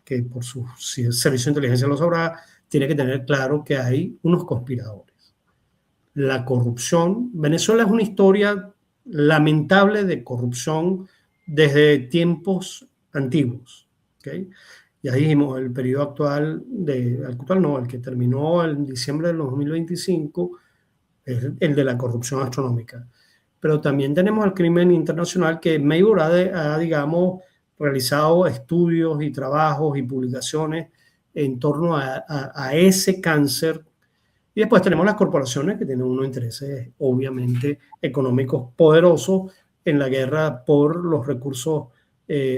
que por su servicio de inteligencia lo sabrá, tiene que tener claro que hay unos conspiradores. La corrupción, Venezuela es una historia lamentable de corrupción desde tiempos antiguos, ¿okay? Ya dijimos, el periodo actual, el que terminó en diciembre del 2025, es el de la corrupción astronómica. Pero también tenemos el crimen internacional, que Mayor ha, digamos, realizado estudios y trabajos y publicaciones en torno a ese cáncer. Y después tenemos las corporaciones, que tienen unos intereses obviamente económicos poderosos en la guerra por los recursos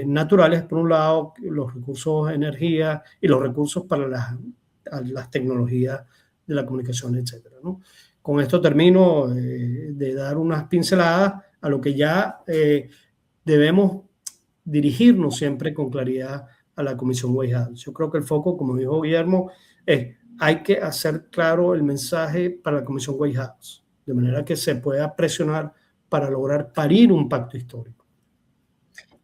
naturales, por un lado, los recursos de energía y los recursos para las tecnologías de la comunicación, etcétera, ¿no? Con esto termino de dar unas pinceladas a lo que ya debemos dirigirnos siempre con claridad a la Comisión White House. Yo creo que el foco, como dijo Guillermo, es hay que hacer claro el mensaje para la Comisión White House, de manera que se pueda presionar para lograr parir un pacto histórico.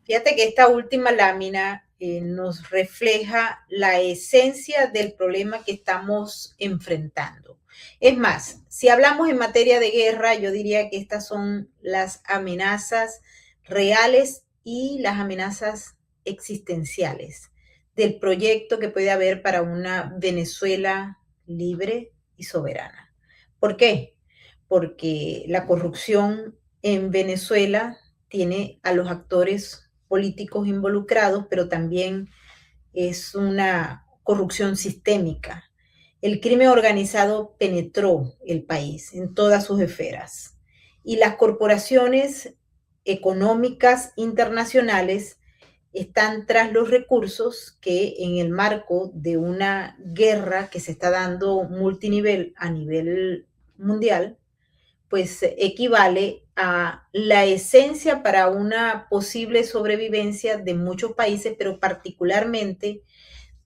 Fíjate que esta última lámina nos refleja la esencia del problema que estamos enfrentando. Es más, si hablamos en materia de guerra, yo diría que estas son las amenazas reales y las amenazas existenciales del proyecto que puede haber para una Venezuela libre y soberana. ¿Por qué? Porque la corrupción en Venezuela tiene a los actores políticos involucrados, pero también es una corrupción sistémica. El crimen organizado penetró el país en todas sus esferas y las corporaciones económicas internacionales están tras los recursos que en el marco de una guerra que se está dando multinivel a nivel mundial, pues equivale a la esencia para una posible sobrevivencia de muchos países, pero particularmente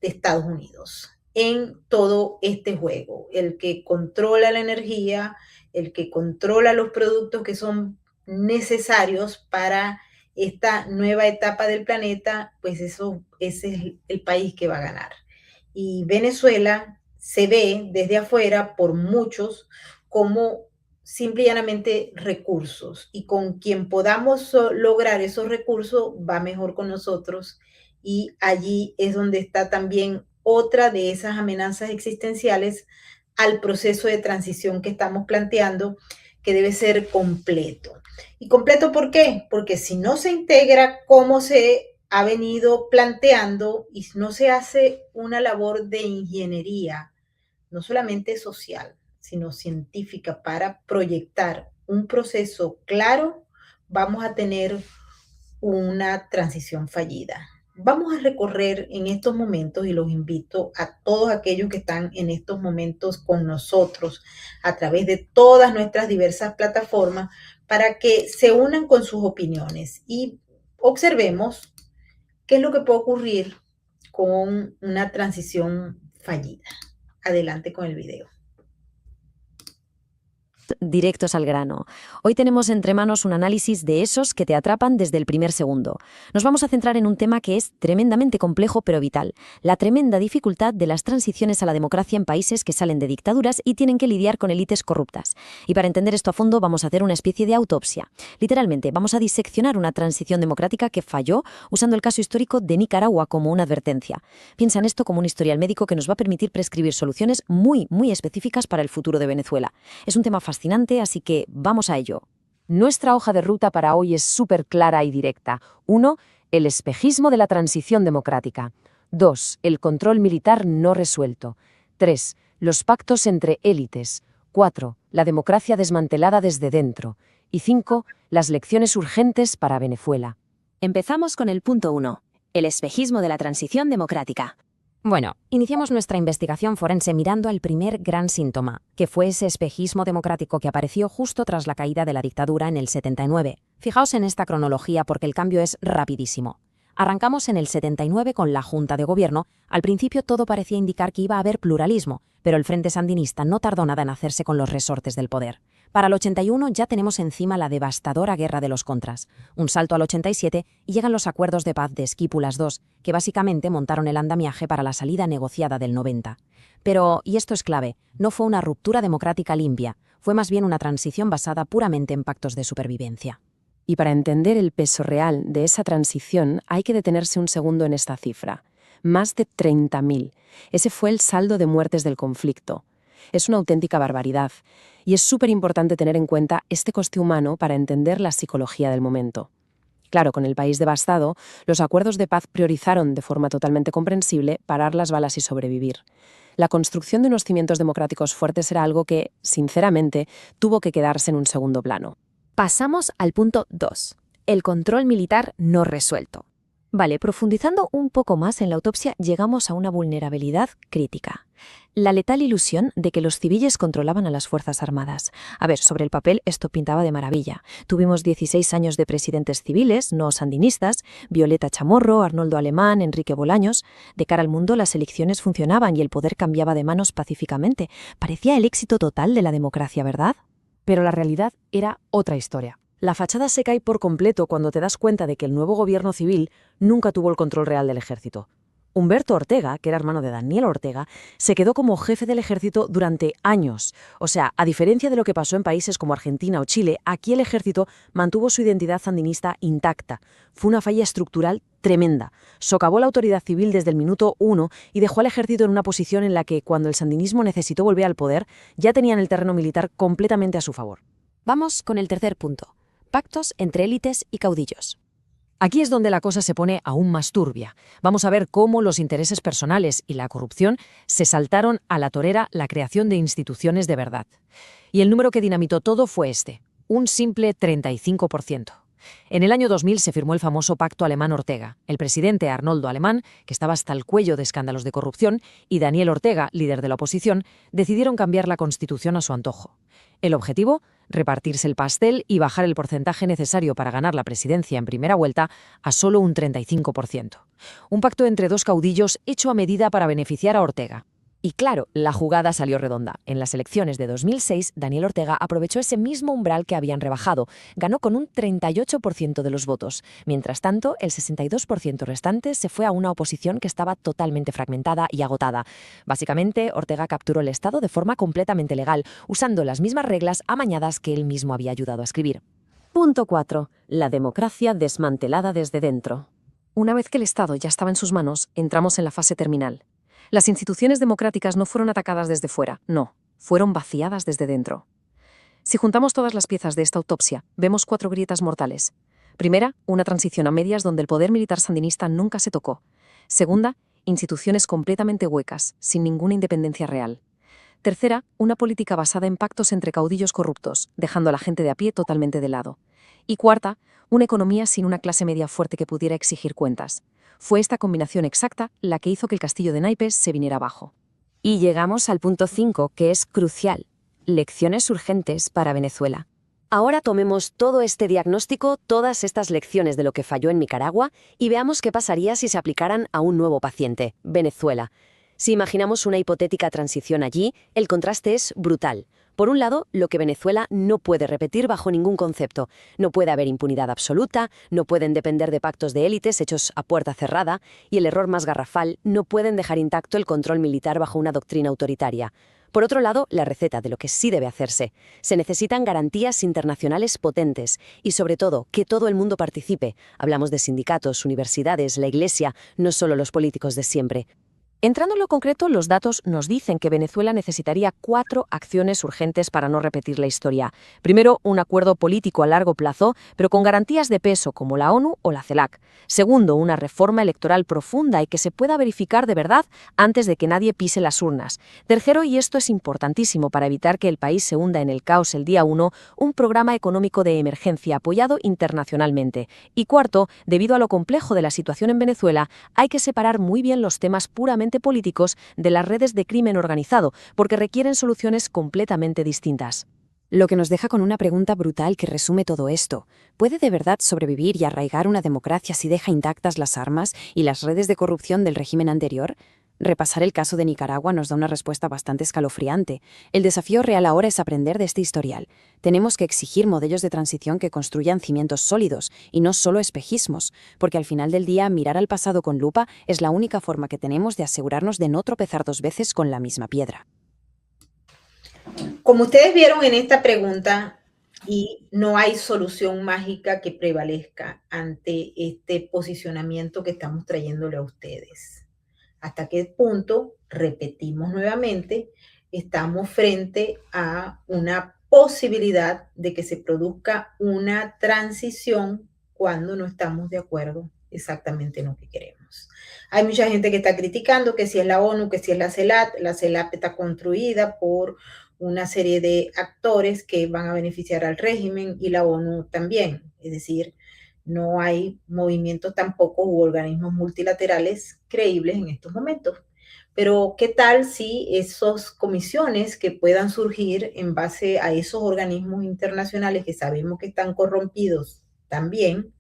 de Estados Unidos, en todo este juego. El que controla la energía, el que controla los productos que son necesarios para esta nueva etapa del planeta, pues ese es el país que va a ganar. Y Venezuela se ve desde afuera por muchos como simple y llanamente recursos, y con quien podamos lograr esos recursos va mejor con nosotros, y allí es donde está también otra de esas amenazas existenciales al proceso de transición que estamos planteando, que debe ser completo. ¿Y completo por qué? Porque si no se integra como se ha venido planteando y no se hace una labor de ingeniería, no solamente social, sino científica, para proyectar un proceso claro, vamos a tener una transición fallida. Vamos a recorrer en estos momentos, y los invito a todos aquellos que están en estos momentos con nosotros a través de todas nuestras diversas plataformas, para que se unan con sus opiniones y observemos qué es lo que puede ocurrir con una transición fallida. Adelante con el video.
Directos al grano. Hoy tenemos entre manos un análisis de esos que te atrapan desde el primer segundo. Nos vamos a centrar en un tema que es tremendamente complejo pero vital: la tremenda dificultad de las transiciones a la democracia en países que salen de dictaduras y tienen que lidiar con élites corruptas. Y para entender esto a fondo vamos a hacer una especie de autopsia. Literalmente, vamos a diseccionar una transición democrática que falló usando el caso histórico de Nicaragua como una advertencia. Piensa en esto como un historial médico que nos va a permitir prescribir soluciones muy específicas para el futuro de Venezuela. Es un tema fascinante, así que vamos a ello. Nuestra hoja de ruta para hoy es súper clara y directa. 1. El espejismo de la transición democrática. 2. El control militar no resuelto. 3. Los pactos entre élites. 4. La democracia desmantelada desde dentro. Y 5. Las lecciones urgentes para Venezuela.
Empezamos con el punto 1. El espejismo de la transición democrática.
Bueno, iniciamos nuestra investigación forense mirando al primer gran síntoma, que fue ese espejismo democrático que apareció justo tras la caída de la dictadura en el 79. Fijaos en esta cronología porque el cambio es rapidísimo. Arrancamos en el 79 con la Junta de Gobierno. Al principio todo parecía indicar que iba a haber pluralismo, pero el Frente Sandinista no tardó nada en hacerse con los resortes del poder. Para el 81 ya tenemos encima la devastadora guerra de los contras. Un salto al 87 y llegan los acuerdos de paz de Esquípulas II, que básicamente montaron el andamiaje para la salida negociada del 90. Pero, y esto es clave, no fue una ruptura democrática limpia, fue más bien una transición basada puramente en pactos de supervivencia.
Y para entender el peso real de esa transición hay que detenerse un segundo en esta cifra. Más de 30.000. Ese fue el saldo de muertes del conflicto. Es una auténtica barbaridad. Y es súper importante tener en cuenta este coste humano para entender la psicología del momento. Claro, con el país devastado, los acuerdos de paz priorizaron de forma totalmente comprensible parar las balas y sobrevivir. La construcción de unos cimientos democráticos fuertes era algo que, sinceramente, tuvo que quedarse en un segundo plano.
Pasamos al punto 2. El control militar no resuelto. Vale, profundizando un poco más en la autopsia, llegamos a una vulnerabilidad crítica. La letal ilusión de que los civiles controlaban a las Fuerzas Armadas. A ver, sobre el papel esto pintaba de maravilla. Tuvimos 16 años de presidentes civiles, no sandinistas, Violeta Chamorro, Arnoldo Alemán, Enrique Bolaños. De cara al mundo las elecciones funcionaban y el poder cambiaba de manos pacíficamente. Parecía el éxito total de la democracia, ¿verdad?
Pero la realidad era otra historia. La fachada se cae por completo cuando te das cuenta de que el nuevo gobierno civil nunca tuvo el control real del ejército. Humberto Ortega, que era hermano de Daniel Ortega, se quedó como jefe del ejército durante años. O sea, a diferencia de lo que pasó en países como Argentina o Chile, aquí el ejército mantuvo su identidad sandinista intacta. Fue una falla estructural tremenda. Socavó la autoridad civil desde el minuto 1 y dejó al ejército en una posición en la que, cuando el sandinismo necesitó volver al poder, ya tenían el terreno militar completamente a su favor.
Vamos con el tercer punto. Pactos entre élites y caudillos.
Aquí es donde la cosa se pone aún más turbia. Vamos a ver cómo los intereses personales y la corrupción se saltaron a la torera la creación de instituciones de verdad. Y el número que dinamitó todo fue este, un simple 35%.
En el año 2000 se firmó el famoso Pacto Alemán-Ortega. El presidente Arnoldo Alemán, que estaba hasta el cuello de escándalos de corrupción, y Daniel Ortega, líder de la oposición, decidieron cambiar la Constitución a su antojo. El objetivo, repartirse el pastel y bajar el porcentaje necesario para ganar la presidencia en primera vuelta a solo un 35%. Un pacto entre dos caudillos hecho a medida para beneficiar a Ortega. Y claro, la jugada salió redonda. En las elecciones de 2006, Daniel Ortega aprovechó ese mismo umbral que habían rebajado. Ganó con un 38% de los votos. Mientras tanto, el 62% restante se fue a una oposición que estaba totalmente fragmentada y agotada. Básicamente, Ortega capturó el Estado de forma completamente legal, usando las mismas reglas amañadas que él mismo había ayudado a escribir. Punto 4. La democracia desmantelada desde dentro. Una vez que el Estado ya estaba en sus manos, entramos en la fase terminal. Las instituciones democráticas no fueron atacadas desde fuera, no, fueron vaciadas desde dentro. Si juntamos todas las piezas de esta autopsia, vemos 4 grietas mortales. Primera, una transición a medias donde el poder militar sandinista nunca se tocó. Segunda, instituciones completamente huecas, sin ninguna independencia real. Tercera, una política basada en pactos entre caudillos corruptos, dejando a la gente de a pie totalmente de lado. Y cuarta, una economía sin una clase media fuerte que pudiera exigir cuentas. Fue esta combinación exacta la que hizo que el castillo de naipes se viniera abajo. Y llegamos al punto 5, que es crucial. Lecciones urgentes para Venezuela. Ahora tomemos todo este diagnóstico, todas estas lecciones de lo que falló en Nicaragua, y veamos qué pasaría si se aplicaran a un nuevo paciente, Venezuela. Si imaginamos una hipotética transición allí, el contraste es brutal. Por un lado, lo que Venezuela no puede repetir bajo ningún concepto. No puede haber impunidad absoluta, no pueden depender de pactos de élites hechos a puerta cerrada, y el error más garrafal, no pueden dejar intacto el control militar bajo una doctrina autoritaria. Por otro lado, la receta de lo que sí debe hacerse. Se necesitan garantías internacionales potentes y, sobre todo, que todo el mundo participe. Hablamos de sindicatos, universidades, la Iglesia, no solo los políticos de siempre. Entrando en lo concreto, los datos nos dicen que Venezuela necesitaría 4 acciones urgentes para no repetir la historia. Primero, un acuerdo político a largo plazo, pero con garantías de peso como la ONU o la CELAC. Segundo, una reforma electoral profunda y que se pueda verificar de verdad antes de que nadie pise las urnas. Tercero, y esto es importantísimo para evitar que el país se hunda en el caos el día 1, un programa económico de emergencia apoyado internacionalmente. Y cuarto, debido a lo complejo de la situación en Venezuela, hay que separar muy bien los temas puramente políticos de las redes de crimen organizado, porque requieren soluciones completamente distintas. Lo que nos deja con una pregunta brutal que resume todo esto. ¿Puede de verdad sobrevivir y arraigar una democracia si deja intactas las armas y las redes de corrupción del régimen anterior? Repasar el caso de Nicaragua nos da una respuesta bastante escalofriante. El desafío real ahora es aprender de este historial. Tenemos que exigir modelos de transición que construyan cimientos sólidos y no solo espejismos, porque al final del día mirar al pasado con lupa es la única forma que tenemos de asegurarnos de no tropezar 2 veces con la misma piedra.
Como ustedes vieron en esta pregunta, y no hay solución mágica que prevalezca ante este posicionamiento que estamos trayéndole a ustedes. ¿Hasta qué punto, repetimos nuevamente, estamos frente a una posibilidad de que se produzca una transición cuando no estamos de acuerdo exactamente en lo que queremos? Hay mucha gente que está criticando que si es la ONU, que si es la CELAC está construida por una serie de actores que van a beneficiar al régimen y la ONU también, es decir, no hay movimientos tampoco u organismos multilaterales creíbles en estos momentos. Pero, ¿qué tal si esas comisiones que puedan surgir en base a esos organismos internacionales que sabemos que están corrompidos también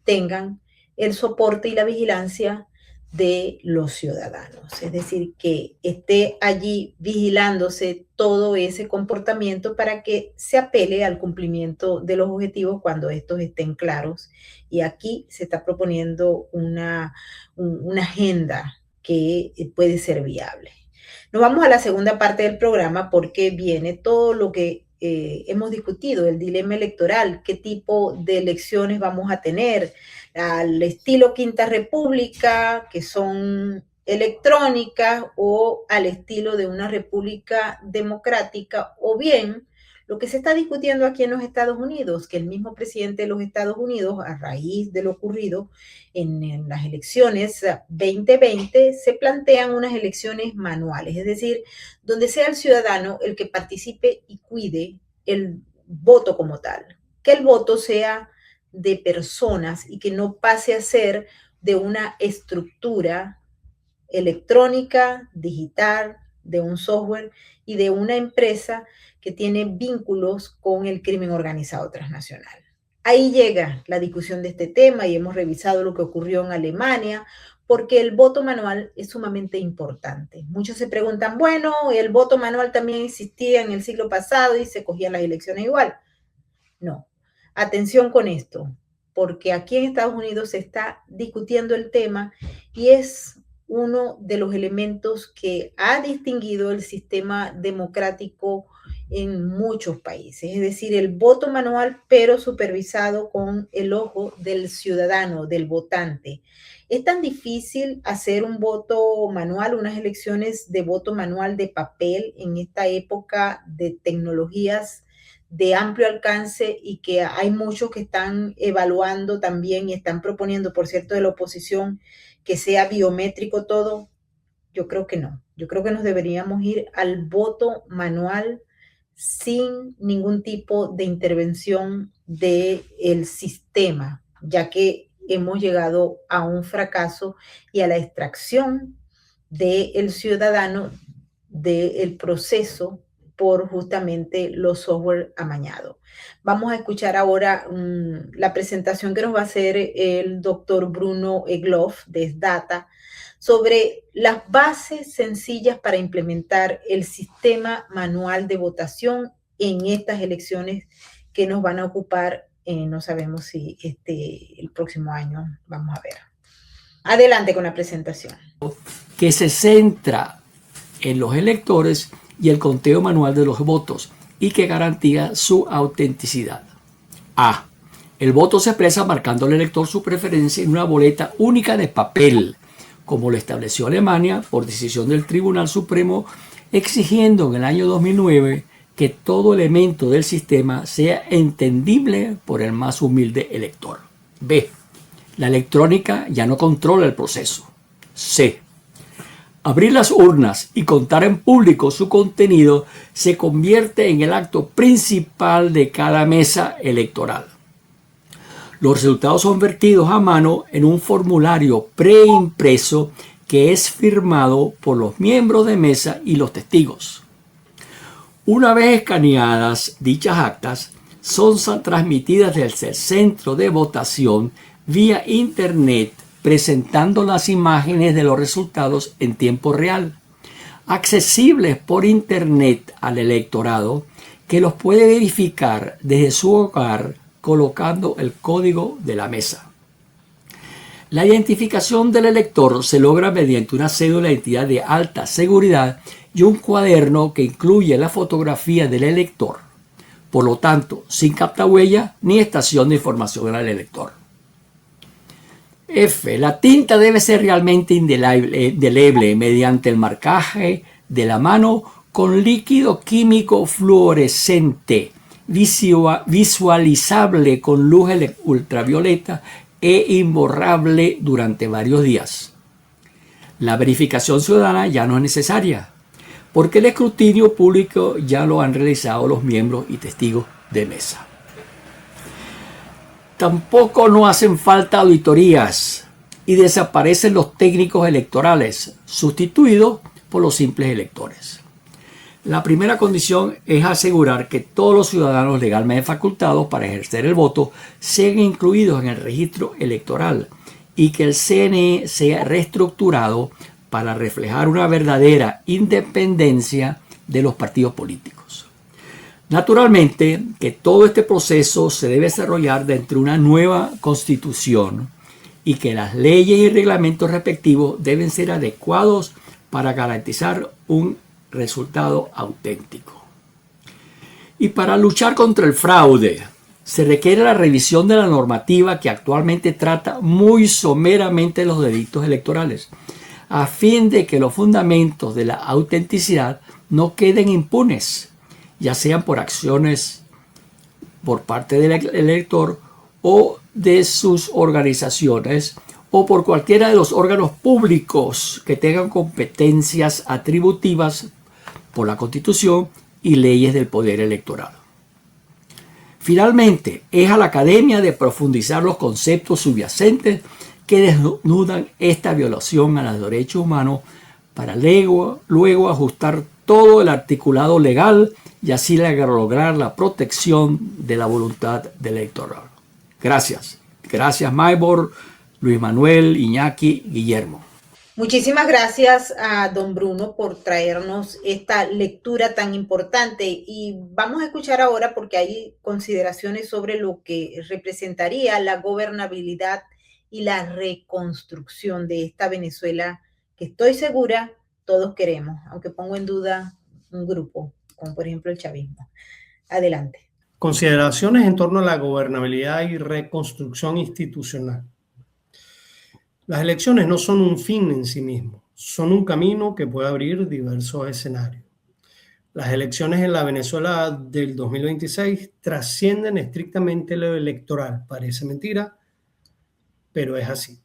tengan el soporte y la vigilancia de los ciudadanos? Es decir, que esté allí vigilándose todo ese comportamiento para que se apele al cumplimiento de los objetivos cuando estos estén claros. Y aquí se está proponiendo una agenda que puede ser viable. Nos vamos a la segunda parte del programa porque viene todo lo que hemos discutido, el dilema electoral, qué tipo de elecciones vamos a tener, al estilo Quinta República, que son electrónicas, o al estilo de una república democrática, o bien lo que se está discutiendo aquí en los Estados Unidos, que el mismo presidente de los Estados Unidos, a raíz de lo ocurrido en las elecciones 2020, se plantean unas elecciones manuales, es decir, donde sea el ciudadano el que participe y cuide el voto como tal, que el voto sea de personas y que no pase a ser de una estructura electrónica, digital, de un software y de una empresa que tiene vínculos con el crimen organizado transnacional. Ahí llega la discusión de este tema y hemos revisado lo que ocurrió en Alemania, porque el voto manual es sumamente importante. Muchos se preguntan, bueno, el voto manual también existía en el siglo pasado y se cogían las elecciones igual. No, atención con esto, porque aquí en Estados Unidos se está discutiendo el tema y es uno de los elementos que ha distinguido el sistema democrático en muchos países, es decir, el voto manual, pero supervisado con el ojo del ciudadano, del votante. Es tan difícil hacer un voto manual, unas elecciones de voto manual de papel en esta época de tecnologías de amplio alcance y que hay muchos que están evaluando también y están proponiendo, por cierto, de la oposición, que sea biométrico todo. Yo creo que no. Yo creo que nos deberíamos ir al voto manual sin ningún tipo de intervención del sistema, ya que hemos llegado a un fracaso y a la extracción del ciudadano del proceso por justamente los software amañados. Vamos a escuchar ahora la presentación que nos va a hacer el doctor Bruno Egloff de SDATA sobre las bases sencillas para implementar el sistema manual de votación en estas elecciones que nos van a ocupar, no sabemos si el próximo año, vamos a ver. Adelante con la presentación.
Que se centra en los electores y el conteo manual de los votos y que garantiza su autenticidad. A. El voto se expresa marcando al elector su preferencia en una boleta única de papel, como lo estableció Alemania por decisión del Tribunal Supremo, exigiendo en el año 2009 que todo elemento del sistema sea entendible por el más humilde elector. B. La electrónica ya no controla el proceso. C. Abrir las urnas y contar en público su contenido se convierte en el acto principal de cada mesa electoral. Los resultados son vertidos a mano en un formulario preimpreso que es firmado por los miembros de mesa y los testigos. Una vez escaneadas dichas actas, son transmitidas desde el centro de votación vía internet, presentando las imágenes de los resultados en tiempo real, accesibles por internet al electorado, que los puede verificar desde su hogar colocando el código de la mesa. La identificación del elector se logra mediante una cédula de identidad de alta seguridad y un cuaderno que incluye la fotografía del elector. Por lo tanto, sin captahuella ni estación de información al elector. F. La tinta debe ser realmente indeleble mediante el marcaje de la mano con líquido químico fluorescente, visualizable con luz ultravioleta e imborrable durante varios días. La verificación ciudadana ya no es necesaria, porque el escrutinio público ya lo han realizado los miembros y testigos de mesa. Tampoco no hacen falta auditorías y desaparecen los técnicos electorales, sustituidos por los simples electores. La primera condición es asegurar que todos los ciudadanos legalmente facultados para ejercer el voto sean incluidos en el registro electoral y que el CNE sea reestructurado para reflejar una verdadera independencia de los partidos políticos. Naturalmente que todo este proceso se debe desarrollar dentro de una nueva constitución y que las leyes y reglamentos respectivos deben ser adecuados para garantizar un resultado auténtico. Y para luchar contra el fraude se requiere la revisión de la normativa que actualmente trata muy someramente los delitos electorales, a fin de que los fundamentos de la autenticidad no queden impunes, ya sean por acciones por parte del elector o de sus organizaciones o por cualquiera de los órganos públicos que tengan competencias atributivas por la Constitución y leyes del poder electoral. Finalmente, es a la academia de profundizar los conceptos subyacentes que desnudan esta violación a los derechos humanos para luego ajustar todo el articulado legal y así lograr la protección de la voluntad del electorado. Gracias. Gracias, Maybor, Luis Manuel, Iñaki, Guillermo.
Muchísimas gracias a don Bruno por traernos esta lectura tan importante y vamos a escuchar ahora porque hay consideraciones sobre lo que representaría la gobernabilidad y la reconstrucción de esta Venezuela que estoy segura todos queremos, aunque pongo en duda un grupo, como por ejemplo el chavismo. Adelante.
Consideraciones en torno a la gobernabilidad y reconstrucción institucional. Las elecciones no son un fin en sí mismo, son un camino que puede abrir diversos escenarios. Las elecciones en la Venezuela del 2026 trascienden estrictamente lo electoral. Parece mentira, pero es así.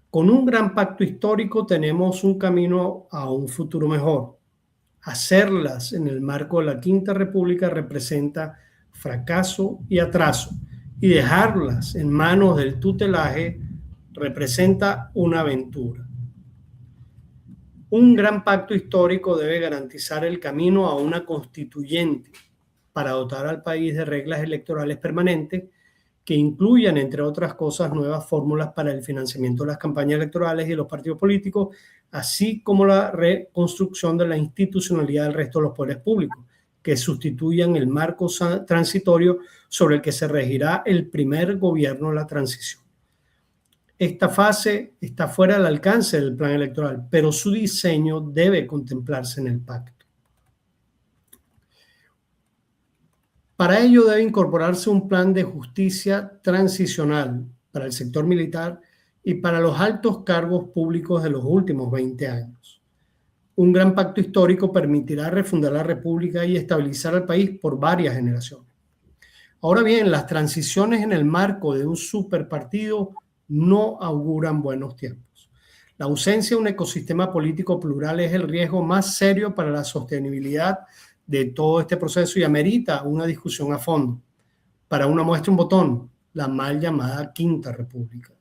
Con un gran pacto histórico tenemos un camino a un futuro mejor. Hacerlas en el marco de la Quinta República representa fracaso y atraso, y dejarlas en manos del tutelaje representa una aventura. Un gran pacto histórico debe garantizar el camino a una constituyente para dotar al país de reglas electorales permanentes que incluyan, entre otras cosas, nuevas fórmulas para el financiamiento de las campañas electorales y de los partidos políticos, así como la reconstrucción de la institucionalidad del resto de los poderes públicos, que sustituyan el marco transitorio sobre el que se regirá el primer gobierno de la transición. Esta fase está fuera del alcance del plan electoral, pero su diseño debe contemplarse en el pacto. Para ello debe incorporarse un plan de justicia transicional para el sector militar y para los altos cargos públicos de los últimos 20 años. Un gran pacto histórico permitirá refundar la República y estabilizar al país por varias generaciones. Ahora bien, las transiciones en el marco de un superpartido no auguran buenos tiempos. La ausencia de un ecosistema político plural es el riesgo más serio para la sostenibilidad de todo este proceso y amerita una discusión a fondo. Para una muestra, un botón, la mal llamada Quinta República.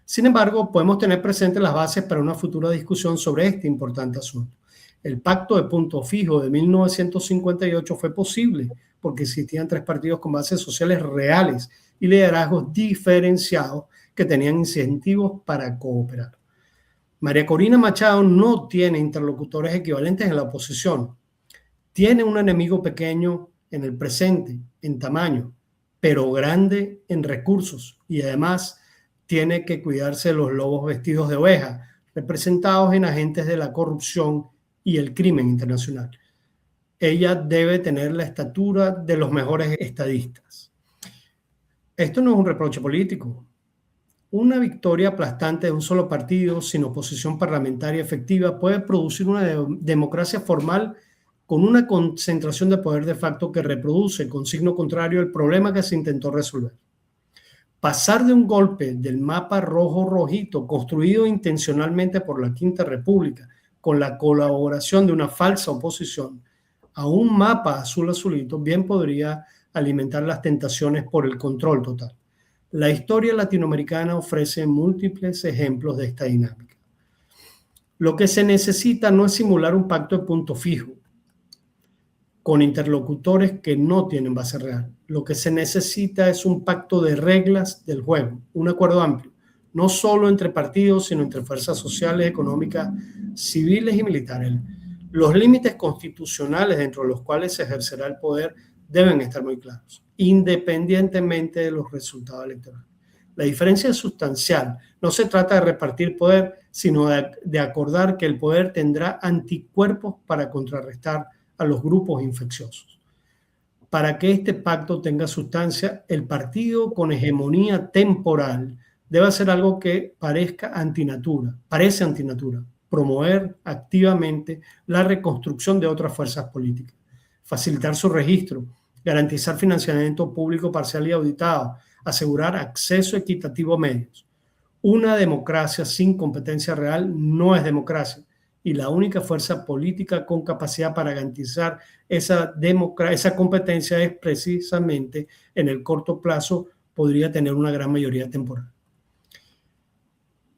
Sin embargo, podemos tener presentes las bases para una futura discusión sobre este importante asunto. El Pacto de Punto Fijo de 1958 fue posible porque existían tres partidos con bases sociales reales y liderazgos diferenciados que tenían incentivos para cooperar. María Corina Machado no tiene interlocutores equivalentes en la oposición. Tiene un enemigo pequeño en el presente, en tamaño, pero grande en recursos y además tiene que cuidarse de los lobos vestidos de oveja, representados en agentes de la corrupción y el crimen internacional. Ella debe tener la estatura de los mejores estadistas. Esto no es un reproche político. Una victoria aplastante de un solo partido sin oposición parlamentaria efectiva puede producir una democracia formal con una concentración de poder de facto que reproduce con signo contrario el problema que se intentó resolver. Pasar de un golpe del mapa rojo-rojito construido intencionalmente por la Quinta República con la colaboración de una falsa oposición a un mapa azul-azulito bien podría alimentar las tentaciones por el control total. La historia latinoamericana ofrece múltiples ejemplos de esta dinámica. Lo que se necesita no es simular un pacto de punto fijo con interlocutores que no tienen base real. Lo que se necesita es un pacto de reglas del juego, un acuerdo amplio, no solo entre partidos, sino entre fuerzas sociales, económicas, civiles y militares. Los límites constitucionales dentro de los cuales se ejercerá el poder deben estar muy claros, independientemente de los resultados electorales. La diferencia es sustancial. No se trata de repartir poder, sino de acordar que el poder tendrá anticuerpos para contrarrestar a los grupos infecciosos. Para que este pacto tenga sustancia, el partido con hegemonía temporal debe hacer algo que parece antinatura, promover activamente la reconstrucción de otras fuerzas políticas, facilitar su registro, garantizar financiamiento público parcial y auditado, asegurar acceso equitativo a medios. Una democracia sin competencia real no es democracia y la única fuerza política con capacidad para garantizar esa competencia es precisamente en el corto plazo podría tener una gran mayoría temporal.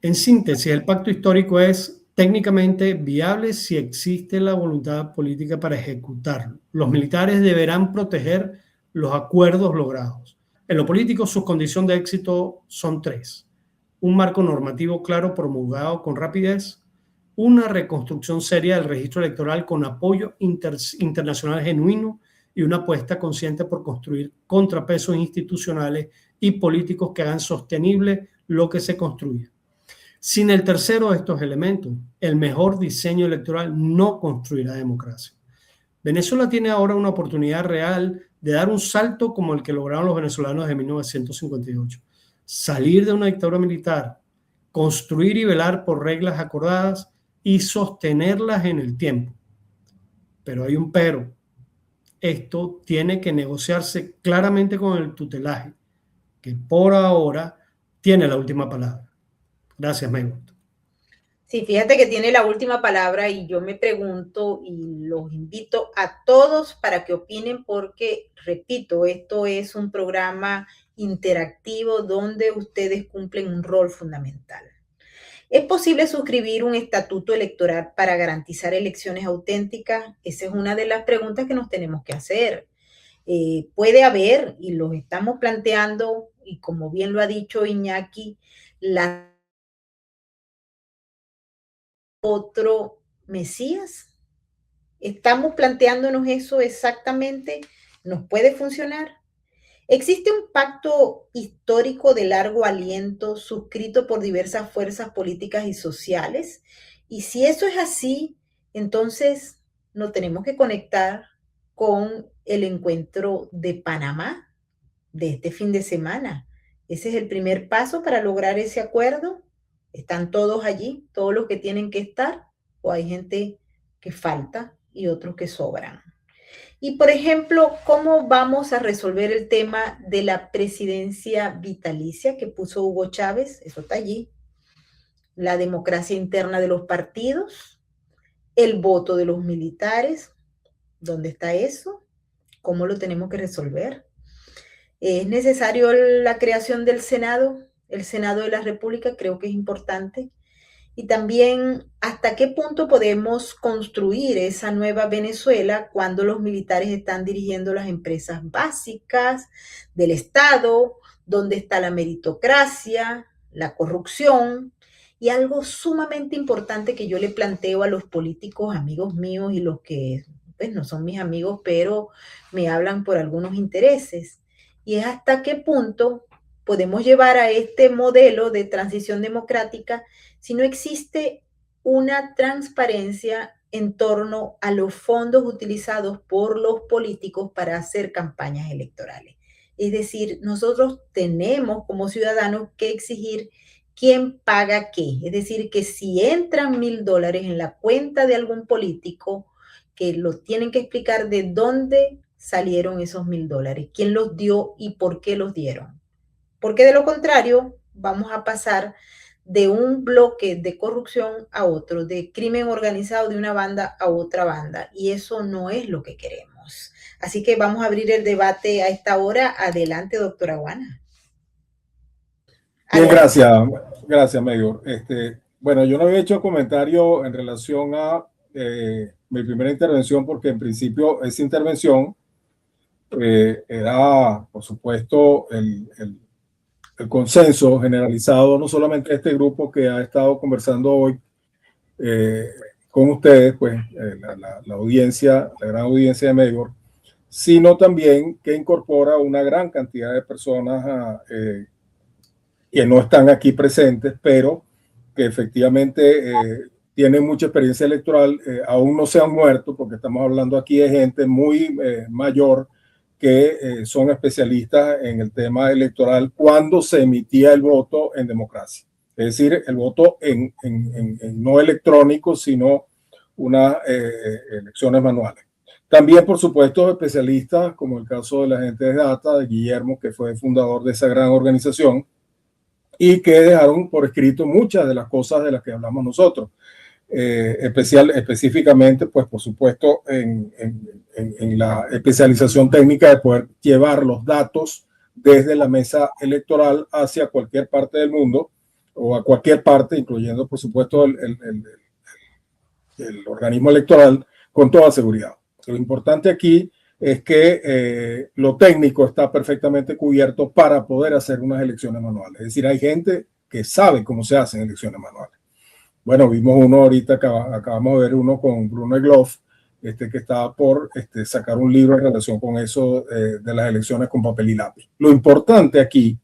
En síntesis, el pacto histórico es técnicamente viable si existe la voluntad política para ejecutarlo. Los militares deberán proteger los acuerdos logrados. En lo político, sus condiciones de éxito son 3. Un marco normativo claro promulgado con rapidez, una reconstrucción seria del registro electoral con apoyo internacional genuino y una apuesta consciente por construir contrapesos institucionales y políticos que hagan sostenible lo que se construye. Sin el tercero de estos elementos, el mejor diseño electoral no construirá democracia. Venezuela tiene ahora una oportunidad real de dar un salto como el que lograron los venezolanos de 1958. Salir de una dictadura militar, construir y velar por reglas acordadas y sostenerlas en el tiempo. Pero hay un pero. Esto tiene que negociarse claramente con el tutelaje, que por ahora tiene la última palabra. Gracias, Maywood.
Sí, fíjate que tiene la última palabra y yo me pregunto y los invito a todos para que opinen porque, repito, esto es un programa interactivo donde ustedes cumplen un rol fundamental. ¿Es posible suscribir un estatuto electoral para garantizar elecciones auténticas? Esa es una de las preguntas que nos tenemos que hacer. Puede haber, y lo estamos planteando, y como bien lo ha dicho Iñaki, otro Mesías. Estamos planteándonos eso exactamente. ¿Nos puede funcionar? Existe un pacto histórico de largo aliento suscrito por diversas fuerzas políticas y sociales. Y si eso es así, entonces nos tenemos que conectar con el encuentro de Panamá de este fin de semana. Ese es el primer paso para lograr ese acuerdo. ¿Están todos allí, todos los que tienen que estar? ¿O hay gente que falta y otros que sobran? Y, por ejemplo, ¿cómo vamos a resolver el tema de la presidencia vitalicia que puso Hugo Chávez? Eso está allí. La democracia interna de los partidos, el voto de los militares. ¿Dónde está eso? ¿Cómo lo tenemos que resolver? ¿Es necesario la creación del Senado? El Senado de la República creo que es importante. Y también, ¿hasta qué punto podemos construir esa nueva Venezuela cuando los militares están dirigiendo las empresas básicas del Estado? ¿Dónde está la meritocracia, la corrupción? Y algo sumamente importante que yo le planteo a los políticos, amigos míos y los que pues, no son mis amigos, pero me hablan por algunos intereses. Y es hasta qué punto podemos llevar a este modelo de transición democrática si no existe una transparencia en torno a los fondos utilizados por los políticos para hacer campañas electorales. Es decir, nosotros tenemos como ciudadanos que exigir quién paga qué. Es decir, que si entran $1,000 en la cuenta de algún político, que lo tienen que explicar de dónde salieron esos $1,000, quién los dio y por qué los dieron. Porque de lo contrario, vamos a pasar de un bloque de corrupción a otro, de crimen organizado de una banda a otra banda. Y eso no es lo que queremos. Así que vamos a abrir el debate a esta hora. Adelante, doctora Guana.
Bien, gracias, Mayor. Bueno, yo no había hecho comentario en relación a mi primera intervención porque en principio esa intervención era, por supuesto, el consenso generalizado, no solamente de este grupo que ha estado conversando hoy con ustedes, pues la audiencia, la gran audiencia de Mayor, sino también que incorpora una gran cantidad de personas que no están aquí presentes, pero que efectivamente tienen mucha experiencia electoral, aún no se han muerto, porque estamos hablando aquí de gente muy mayor que son especialistas en el tema electoral cuando se emitía el voto en democracia. Es decir, el voto en no electrónico, sino unas elecciones manuales. También, por supuesto, especialistas, como el caso de la gente de Data, de Guillermo, que fue fundador de esa gran organización, y que dejaron por escrito muchas de las cosas de las que hablamos nosotros. específicamente, pues por supuesto, en la especialización técnica de poder llevar los datos desde la mesa electoral hacia cualquier parte del mundo o a cualquier parte, incluyendo por supuesto el organismo electoral, con toda seguridad. Lo importante aquí es que lo técnico está perfectamente cubierto para poder hacer unas elecciones manuales. Es decir, hay gente que sabe cómo se hacen elecciones manuales. Bueno, vimos uno ahorita, acabamos de ver uno con Bruno Egloff, que estaba por sacar un libro en relación con eso de las elecciones con papel y lápiz. Lo importante aquí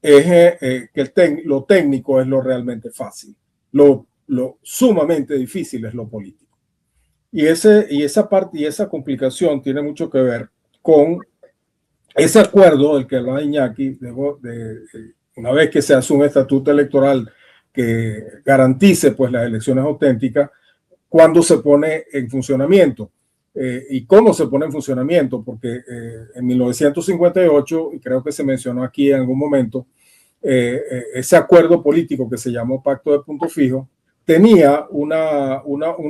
es que lo técnico es lo realmente fácil. Lo sumamente difícil es lo político. Y esa parte y esa complicación tiene mucho que ver con ese acuerdo del que hablaba Iñaki, una vez que se hace un estatuto electoral que garantice pues las elecciones auténticas, cuándo se pone en funcionamiento y cómo se pone en funcionamiento, porque en 1958, y creo que se mencionó aquí en algún momento, ese acuerdo político que se llamó Pacto de Punto Fijo tenía un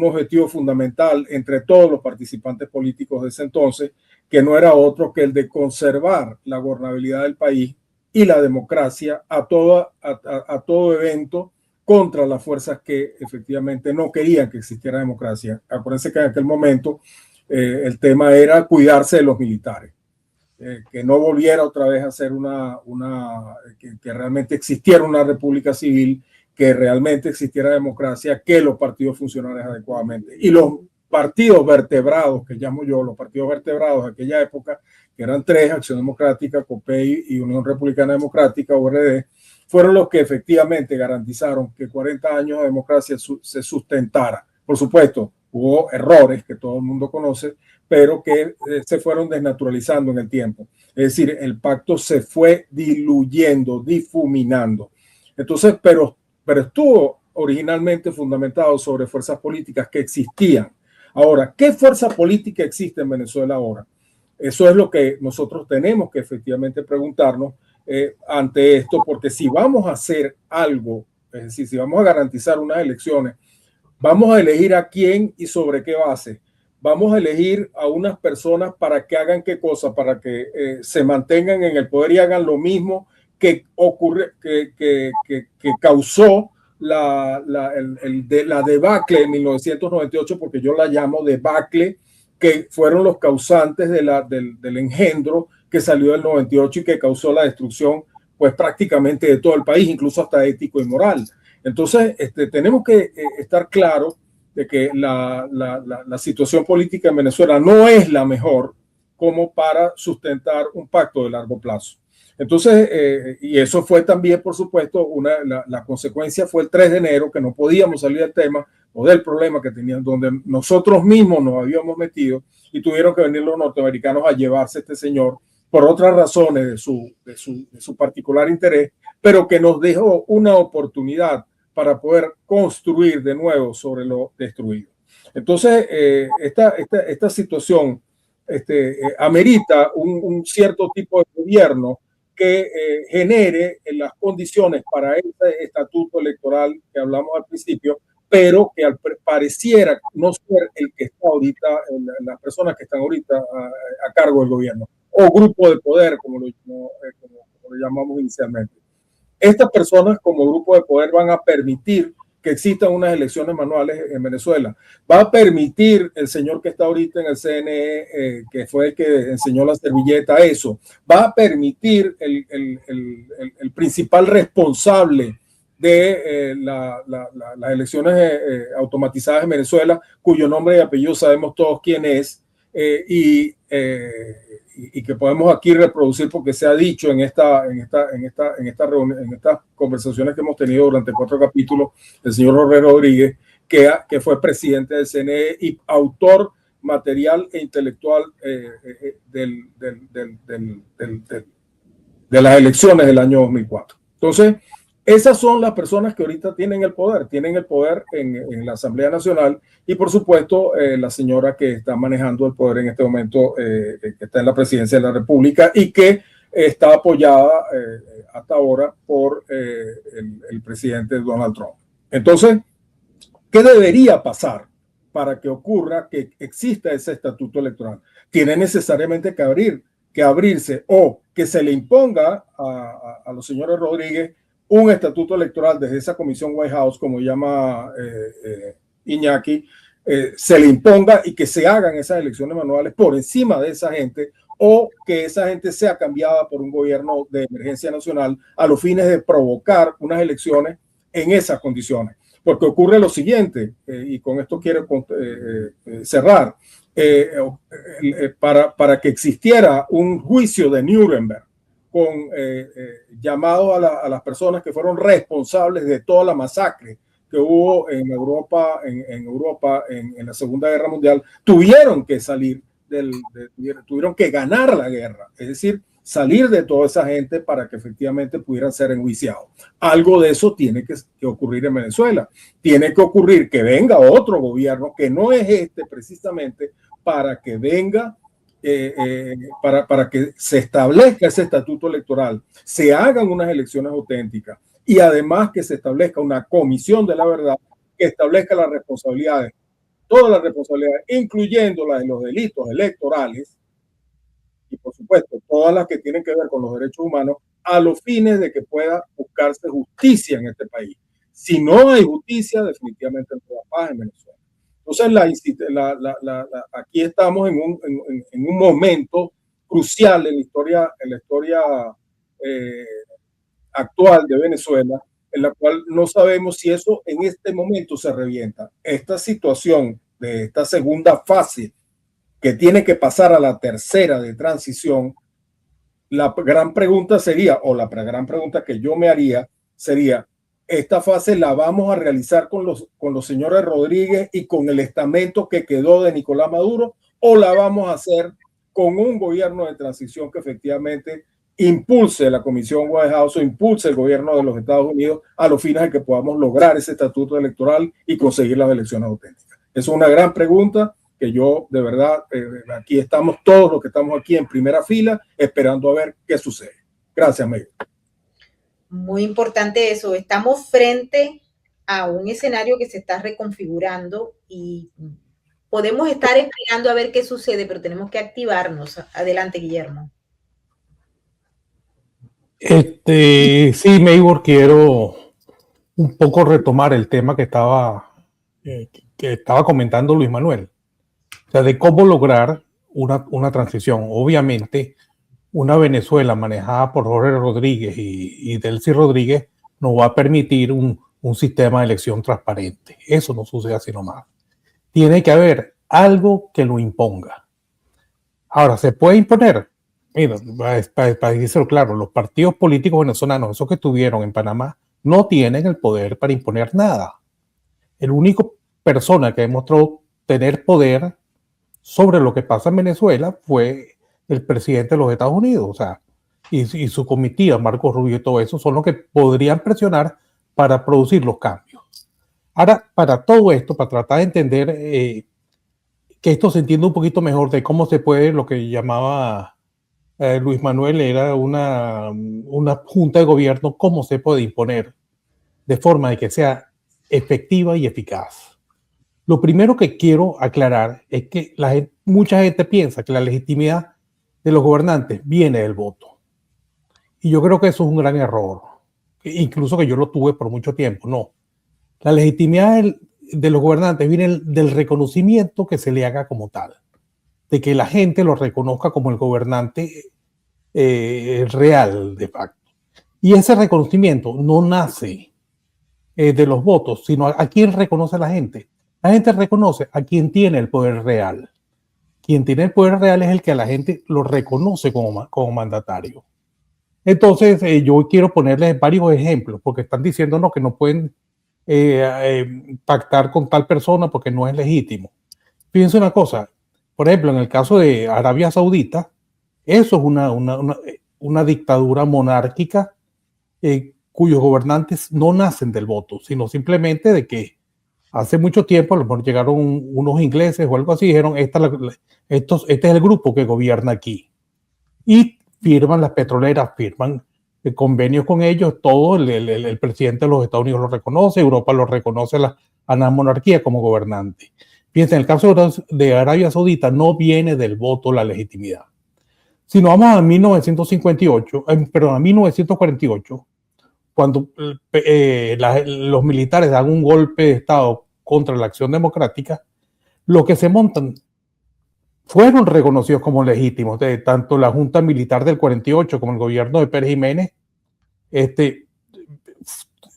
objetivo fundamental entre todos los participantes políticos de ese entonces, que no era otro que el de conservar la gobernabilidad del país y la democracia a todo evento contra las fuerzas que efectivamente no querían que existiera democracia. Acuérdense que en aquel momento el tema era cuidarse de los militares, que no volviera otra vez a ser que realmente existiera una república civil, que realmente existiera democracia, que los partidos funcionaran adecuadamente. Y los partidos vertebrados, que llamo yo, los partidos vertebrados de aquella época, que eran tres: Acción Democrática, COPEI y Unión Republicana Democrática, URD, fueron los que efectivamente garantizaron que 40 años de democracia se sustentara. Por supuesto, hubo errores que todo el mundo conoce, pero que se fueron desnaturalizando en el tiempo. Es decir, el pacto se fue diluyendo, difuminando. Entonces, pero estuvo originalmente fundamentado sobre fuerzas políticas que existían. Ahora, ¿qué fuerza política existe en Venezuela ahora? Eso es lo que nosotros tenemos que efectivamente preguntarnos ante esto, porque si vamos a hacer algo, es decir, si vamos a garantizar unas elecciones, vamos a elegir a quién y sobre qué base. Vamos a elegir a unas personas para que hagan qué cosa, para que se mantengan en el poder y hagan lo mismo que causó la debacle en 1998, porque yo la llamo debacle, que fueron los causantes del engendro que salió del 98 y que causó la destrucción pues prácticamente de todo el país, incluso hasta ético y moral. Entonces tenemos que estar claros de que la situación política en Venezuela no es la mejor como para sustentar un pacto de largo plazo. Entonces, y eso fue también, por supuesto, la consecuencia fue el 3 de enero, que no podíamos salir del tema o del problema que tenían, donde nosotros mismos nos habíamos metido y tuvieron que venir los norteamericanos a llevarse a este señor por otras razones de su particular interés, pero que nos dejó una oportunidad para poder construir de nuevo sobre lo destruido. Entonces, esta situación amerita un cierto tipo de gobierno que genere las condiciones para este estatuto electoral que hablamos al principio, pero que pareciera no ser el que está ahorita, las personas que están ahorita a cargo del gobierno, o grupo de poder, como lo llamamos inicialmente. Estas personas como grupo de poder van a permitir que existan unas elecciones manuales en Venezuela. Va a permitir el señor que está ahorita en el CNE, que fue el que enseñó la servilleta, eso. Va a permitir el principal responsable de las elecciones automatizadas en Venezuela, cuyo nombre y apellido sabemos todos quién es, y que podemos aquí reproducir porque se ha dicho en estas conversaciones que hemos tenido durante 4 capítulos, el señor Jorge Rodríguez, que fue presidente del CNE y autor material e intelectual de las elecciones del año 2004. Entonces, esas son las personas que ahorita tienen el poder en la Asamblea Nacional y, por supuesto, la señora que está manejando el poder en este momento, que está en la presidencia de la República y que está apoyada hasta ahora por el presidente Donald Trump. Entonces, ¿Qué debería pasar para que ocurra que exista ese estatuto electoral? Tiene necesariamente que abrirse o que se le imponga a los señores Rodríguez un estatuto electoral desde esa comisión White House, como llama Iñaki, se le imponga y que se hagan esas elecciones manuales por encima de esa gente, o que esa gente sea cambiada por un gobierno de emergencia nacional a los fines de provocar unas elecciones en esas condiciones. Porque ocurre lo siguiente, y con esto quiero cerrar, para que existiera un juicio de Nuremberg con llamado a las personas que fueron responsables de toda la masacre que hubo en Europa, en la Segunda Guerra Mundial, tuvieron que salir tuvieron que ganar la guerra, es decir, salir de toda esa gente para que efectivamente pudieran ser enjuiciados. Algo de eso tiene que ocurrir en Venezuela. Tiene que ocurrir que venga otro gobierno que no es este precisamente, para que venga, para que se establezca ese estatuto electoral, se hagan unas elecciones auténticas y además que se establezca una comisión de la verdad que establezca las responsabilidades, todas las responsabilidades, incluyendo las de los delitos electorales y por supuesto todas las que tienen que ver con los derechos humanos, a los fines de que pueda buscarse justicia en este país. Si no hay justicia, definitivamente no habrá paz en Venezuela. Entonces, aquí estamos en un momento crucial en la historia actual de Venezuela, en la cual no sabemos si eso en este momento se revienta. Esta situación de esta segunda fase que tiene que pasar a la tercera de transición, la gran pregunta sería, o la gran pregunta que yo me haría sería, ¿esta fase la vamos a realizar con los señores Rodríguez y con el estamento que quedó de Nicolás Maduro, o la vamos a hacer con un gobierno de transición que efectivamente impulse la Comisión White House o impulse el gobierno de los Estados Unidos a los fines de que podamos lograr ese estatuto electoral y conseguir las elecciones auténticas? Es una gran pregunta que yo, de verdad, aquí estamos todos los que estamos aquí en primera fila esperando a ver qué sucede. Gracias, Miguel.
Muy importante eso. Estamos frente a un escenario que se está reconfigurando y podemos estar esperando a ver qué sucede, pero tenemos que activarnos. Adelante, Guillermo.
Sí, Maybor, quiero un poco retomar el tema que estaba comentando Luis Manuel. O sea, de cómo lograr una transición. Obviamente, una Venezuela manejada por Jorge Rodríguez y Delcy Rodríguez no va a permitir un sistema de elección transparente. Eso no sucede así nomás. Tiene que haber algo que lo imponga. Ahora, ¿se puede imponer? Mira, para decirlo claro, los partidos políticos venezolanos, esos que estuvieron en Panamá, no tienen el poder para imponer nada. El único persona que demostró tener poder sobre lo que pasa en Venezuela fue el presidente de los Estados Unidos, o sea, y su comitiva, Marco Rubio y todo eso, son los que podrían presionar para producir los cambios. Ahora, para todo esto, para tratar de entender que esto se entienda un poquito mejor de cómo se puede, lo que llamaba Luis Manuel, era una junta de gobierno, cómo se puede imponer de forma de que sea efectiva y eficaz. Lo primero que quiero aclarar es que mucha gente piensa que la legitimidad de los gobernantes viene del voto. Y yo creo que eso es un gran error. Incluso que yo lo tuve por mucho tiempo. No. La legitimidad de los gobernantes viene del reconocimiento que se le haga como tal. De que la gente lo reconozca como el gobernante real, de facto. Y ese reconocimiento no nace de los votos, sino a quién reconoce la gente. La gente reconoce a quien tiene el poder real. Quien tiene el poder real es el que a la gente lo reconoce como mandatario. Entonces, yo quiero ponerles varios ejemplos, porque están diciéndonos que no pueden pactar con tal persona porque no es legítimo. Fíjense una cosa, por ejemplo, en el caso de Arabia Saudita, eso es una dictadura monárquica cuyos gobernantes no nacen del voto, sino simplemente de que hace mucho tiempo a lo mejor llegaron unos ingleses o algo así, dijeron, este es el grupo que gobierna aquí. Y firman las petroleras, firman convenios con ellos, todo el presidente de los Estados Unidos lo reconoce, Europa lo reconoce, a la monarquía como gobernante. Fíjense, en el caso de Arabia Saudita no viene del voto la legitimidad. Si nos vamos a 1948, cuando los militares dan un golpe de Estado contra la acción democrática, los que se montan fueron reconocidos como legítimos, tanto la Junta Militar del 48 como el gobierno de Pérez Jiménez.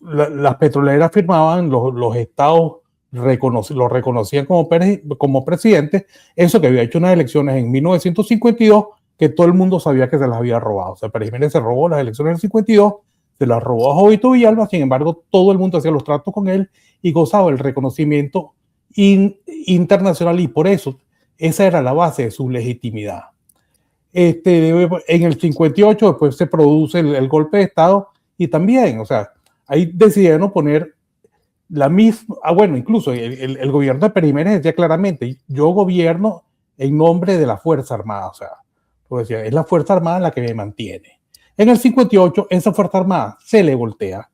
Las petroleras firmaban, los estados lo reconocían como presidente, eso que había hecho unas elecciones en 1952 que todo el mundo sabía que se las había robado. O sea, Pérez Jiménez se robó las elecciones del 52, se las robó a Jovito Villalba, sin embargo, todo el mundo hacía los tratos con él y gozaba el reconocimiento internacional, y por eso esa era la base de su legitimidad. En el 58 después se produce el golpe de Estado, y también, o sea, ahí decidieron poner la misma, bueno, incluso el gobierno de Pérez Jiménez decía claramente, yo gobierno en nombre de la Fuerza Armada, o sea, pues decía, es la Fuerza Armada la que me mantiene. En el 58, esa Fuerza Armada se le voltea,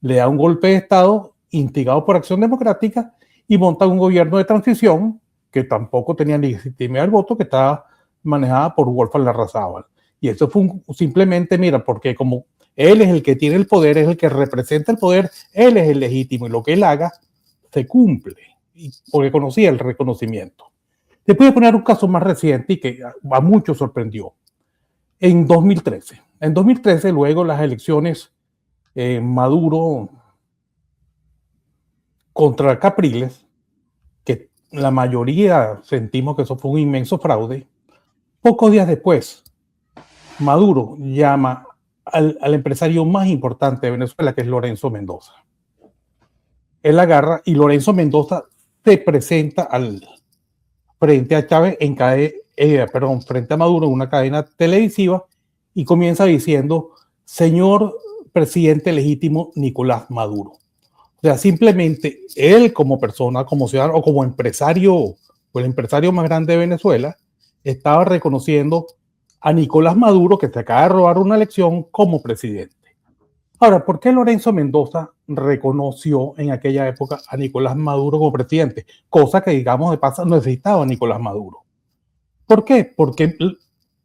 le da un golpe de Estado instigado por Acción Democrática y monta un gobierno de transición que tampoco tenía ni legitimidad del voto, que estaba manejada por Wolfgang Larrazábal. Y eso fue simplemente, mira, porque como él es el que tiene el poder, es el que representa el poder, él es el legítimo y lo que él haga se cumple, porque conocía el reconocimiento. Te voy a poner un caso más reciente y que a muchos sorprendió. En 2013. En 2013, luego las elecciones, Maduro contra Capriles, que la mayoría sentimos que eso fue un inmenso fraude. Pocos días después, Maduro llama al empresario más importante de Venezuela, que es Lorenzo Mendoza. Él agarra y Lorenzo Mendoza se presenta frente a Chávez frente a Maduro en una cadena televisiva y comienza diciendo: señor presidente legítimo Nicolás Maduro. O sea, simplemente él como persona, como ciudadano o como empresario, o el empresario más grande de Venezuela, estaba reconociendo a Nicolás Maduro, que se acaba de robar una elección, como presidente. Ahora, ¿por qué Lorenzo Mendoza reconoció en aquella época a Nicolás Maduro como presidente? Cosa que, digamos de paso, no necesitaba Nicolás Maduro. ¿Por qué? Porque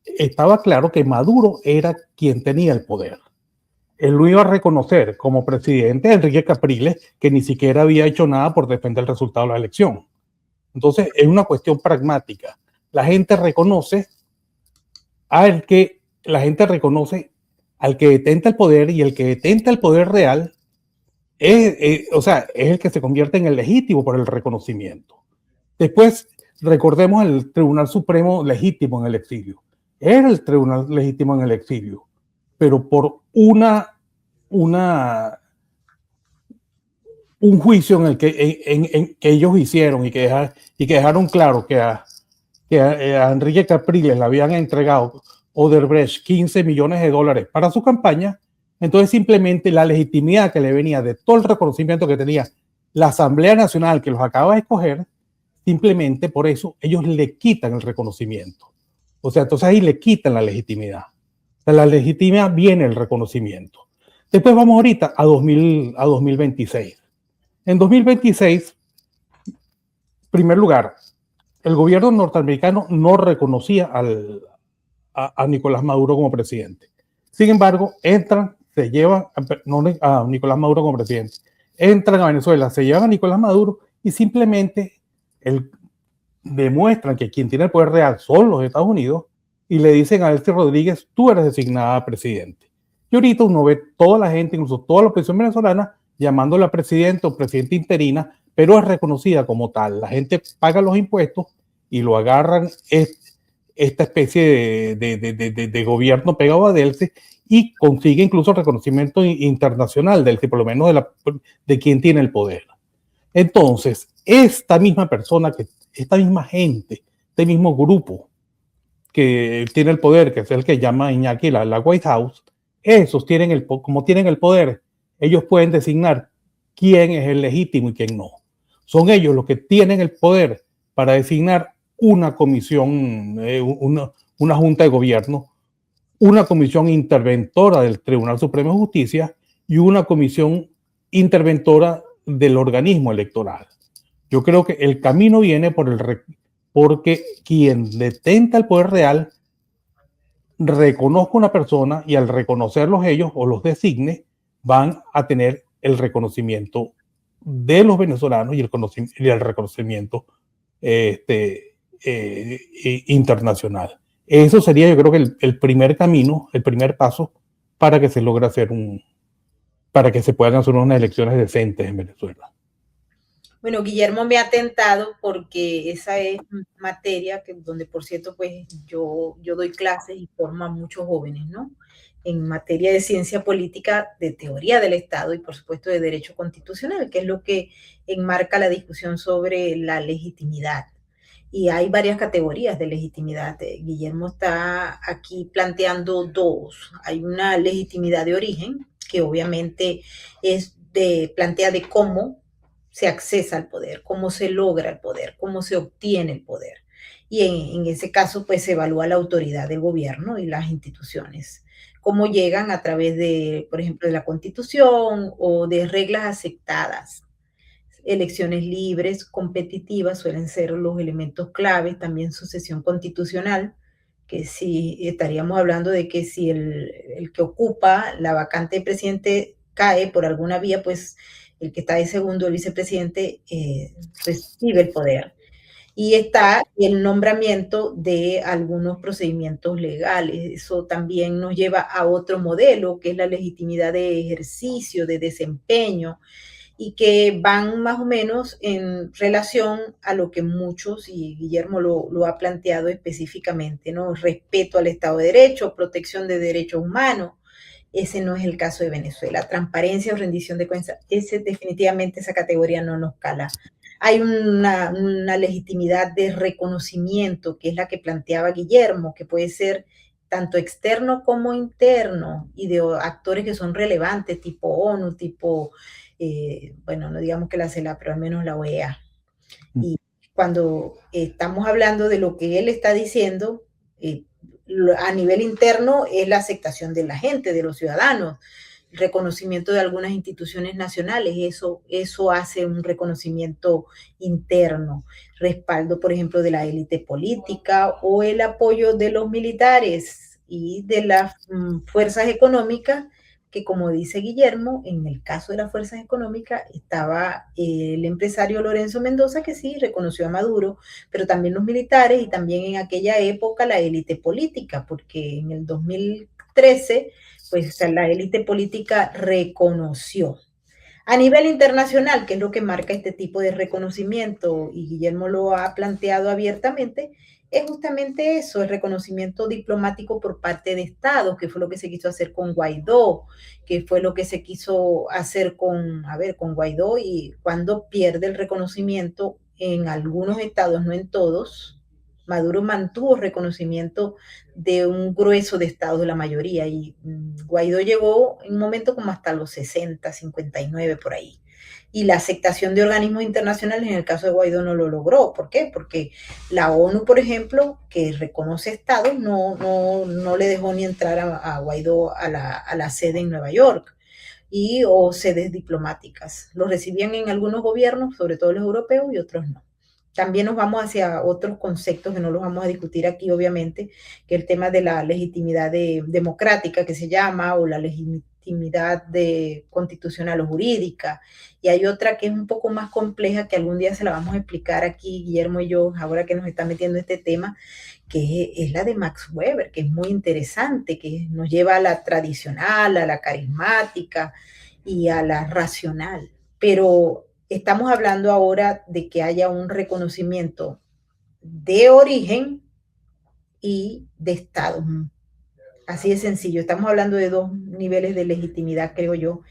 estaba claro que Maduro era quien tenía el poder. Él lo iba a reconocer como presidente a Enrique Capriles, que ni siquiera había hecho nada por defender el resultado de la elección. Entonces, es una cuestión pragmática. La gente reconoce al que detenta el poder, y el que detenta el poder real es el que se convierte en el legítimo por el reconocimiento. Después, recordemos el Tribunal Supremo legítimo en el exilio. Era el Tribunal legítimo en el exilio, pero por un juicio en el que ellos hicieron y que dejaron claro que a Enrique Capriles le habían entregado Odebrecht 15 millones de dólares para su campaña. Entonces simplemente la legitimidad que le venía de todo el reconocimiento que tenía la Asamblea Nacional, que los acaba de escoger, simplemente por eso ellos le quitan el reconocimiento. O sea, entonces ahí le quitan la legitimidad. O sea, la legitimidad viene el reconocimiento. Después vamos ahorita a 2026. En 2026, en primer lugar, el gobierno norteamericano no reconocía a Nicolás Maduro como presidente. Sin embargo, se llevan a Nicolás Maduro como presidente. Entran a Venezuela, se llevan a Nicolás Maduro y simplemente demuestran que quien tiene el poder real son los Estados Unidos y le dicen a Delcy Rodríguez: tú eres designada presidente. Y ahorita uno ve toda la gente, incluso toda la oposición venezolana, llamándola presidente o presidenta interina, pero es reconocida como tal. La gente paga los impuestos y lo agarran esta especie de gobierno pegado a Delcy, y consigue incluso reconocimiento internacional Delcy, por lo menos de quien tiene el poder. Entonces, esta misma persona, esta misma gente, este mismo grupo que tiene el poder, que es el que llama Iñaki la White House, esos como tienen el poder, ellos pueden designar quién es el legítimo y quién no. Son ellos los que tienen el poder para designar una comisión, una junta de gobierno, una comisión interventora del Tribunal Supremo de Justicia y una comisión interventora del organismo electoral. Yo creo que el camino viene porque quien detenta el poder real reconozca una persona y al reconocerlos ellos o los designe, van a tener el reconocimiento de los venezolanos y el reconocimiento internacional. Eso sería, yo creo que el primer camino, el primer paso para que se logre para que se puedan hacer unas elecciones decentes en Venezuela.
Bueno, Guillermo me ha tentado porque esa es materia donde, por cierto, pues yo doy clases y formo a muchos jóvenes, ¿no? En materia de ciencia política, de teoría del Estado y, por supuesto, de derecho constitucional, que es lo que enmarca la discusión sobre la legitimidad. Y hay varias categorías de legitimidad. Guillermo está aquí planteando dos. Hay una legitimidad de origen, que obviamente plantea de cómo se accesa al poder, cómo se logra el poder, cómo se obtiene el poder. Y en ese caso, pues se evalúa la autoridad del gobierno y las instituciones, cómo llegan a través de, por ejemplo, de la Constitución o de reglas aceptadas. Elecciones libres, competitivas, suelen ser los elementos claves, también sucesión constitucional, que si estaríamos hablando de que si el que ocupa la vacante de presidente cae por alguna vía, pues el que está de segundo, el vicepresidente, recibe el poder. Y está el nombramiento de algunos procedimientos legales. Eso también nos lleva a otro modelo, que es la legitimidad de ejercicio, de desempeño, y que van más o menos en relación a lo que muchos, y Guillermo lo ha planteado específicamente, ¿no? Respeto al Estado de Derecho, protección de derechos humanos. Ese no es el caso de Venezuela. Transparencia o rendición de cuentas, definitivamente esa categoría no nos cala. Hay una legitimidad de reconocimiento, que es la que planteaba Guillermo, que puede ser tanto externo como interno, y de actores que son relevantes, tipo ONU, tipo, bueno, no digamos que la CELAC, pero al menos la OEA. Y cuando estamos hablando de lo que él está diciendo, a nivel interno es la aceptación de la gente, de los ciudadanos, el reconocimiento de algunas instituciones nacionales, eso hace un reconocimiento interno, respaldo, por ejemplo, de la élite política o el apoyo de los militares y de las fuerzas económicas, que como dice Guillermo, en el caso de las fuerzas económicas estaba el empresario Lorenzo Mendoza, que sí reconoció a Maduro, pero también los militares y también en aquella época la élite política, porque en el 2013, pues la élite política reconoció. A nivel internacional, que es lo que marca este tipo de reconocimiento, y Guillermo lo ha planteado abiertamente, es justamente eso, el reconocimiento diplomático por parte de Estados, que fue lo que se quiso hacer con Guaidó, que fue lo que se quiso hacer con Guaidó, y cuando pierde el reconocimiento en algunos estados, no en todos, Maduro mantuvo reconocimiento de un grueso de estados, de la mayoría, y Guaidó llegó en un momento como hasta los 60, 59 por ahí. Y la aceptación de organismos internacionales en el caso de Guaidó no lo logró. ¿Por qué? Porque la ONU, por ejemplo, que reconoce estados, no le dejó ni entrar a Guaidó a la sede en Nueva York, o sedes diplomáticas. Lo recibían en algunos gobiernos, sobre todo los europeos, y otros no. También nos vamos hacia otros conceptos que no los vamos a discutir aquí, obviamente, que el tema de la legitimidad democrática, que se llama, o la legitimidad constitucional o jurídica. Y hay otra que es un poco más compleja, que algún día se la vamos a explicar aquí, Guillermo y yo, ahora que nos está metiendo este tema, que es la de Max Weber, que es muy interesante, que nos lleva a la tradicional, a la carismática y a la racional. Pero estamos hablando ahora de que haya un reconocimiento de origen y de Estado. Así de sencillo. Estamos hablando de dos niveles de legitimidad, creo yo.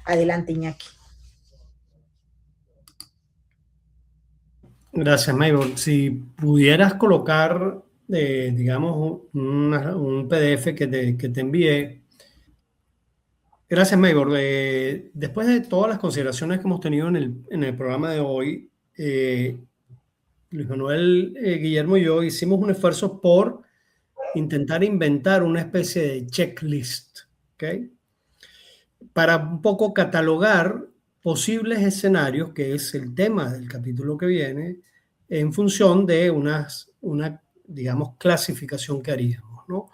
Adelante, Iñaki.
Gracias, Maybor. Si pudieras colocar, digamos, un PDF que te envié. Gracias, Maybor. Después de todas las consideraciones que hemos tenido en el programa de hoy, Luis Manuel, Guillermo y yo hicimos un esfuerzo por intentar inventar una especie de checklist, ¿ok? Para un poco catalogar posibles escenarios, que es el tema del capítulo que viene, en función de una, digamos, clasificación que haríamos, ¿no?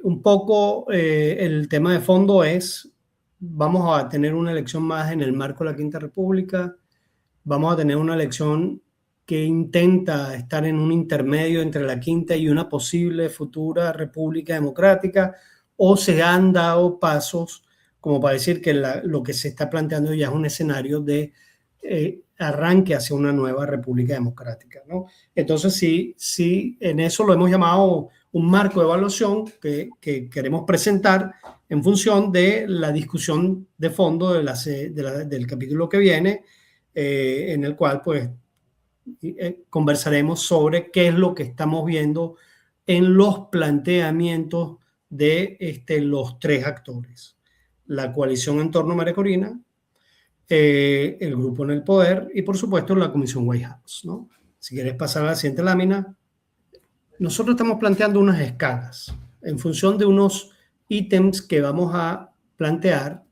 Un poco el tema de fondo es, vamos a tener una elección más en el marco de la Quinta República, vamos a tener una elección que intenta estar en un intermedio entre la Quinta y una posible futura República Democrática, o se han dado pasos como para decir que lo que se está planteando ya es un escenario de arranque hacia una nueva República Democrática, ¿no? Entonces, sí, en eso lo hemos llamado un marco de evaluación que queremos presentar en función de la discusión de fondo del capítulo que viene, en el cual pues conversaremos sobre qué es lo que estamos viendo en los planteamientos de los tres actores: la coalición en torno a María Corina, el grupo en el poder y por supuesto la comisión White House, ¿no? Si quieres pasar a la siguiente lámina. Nosotros estamos planteando unas escalas en función de unos ítems que vamos a plantear,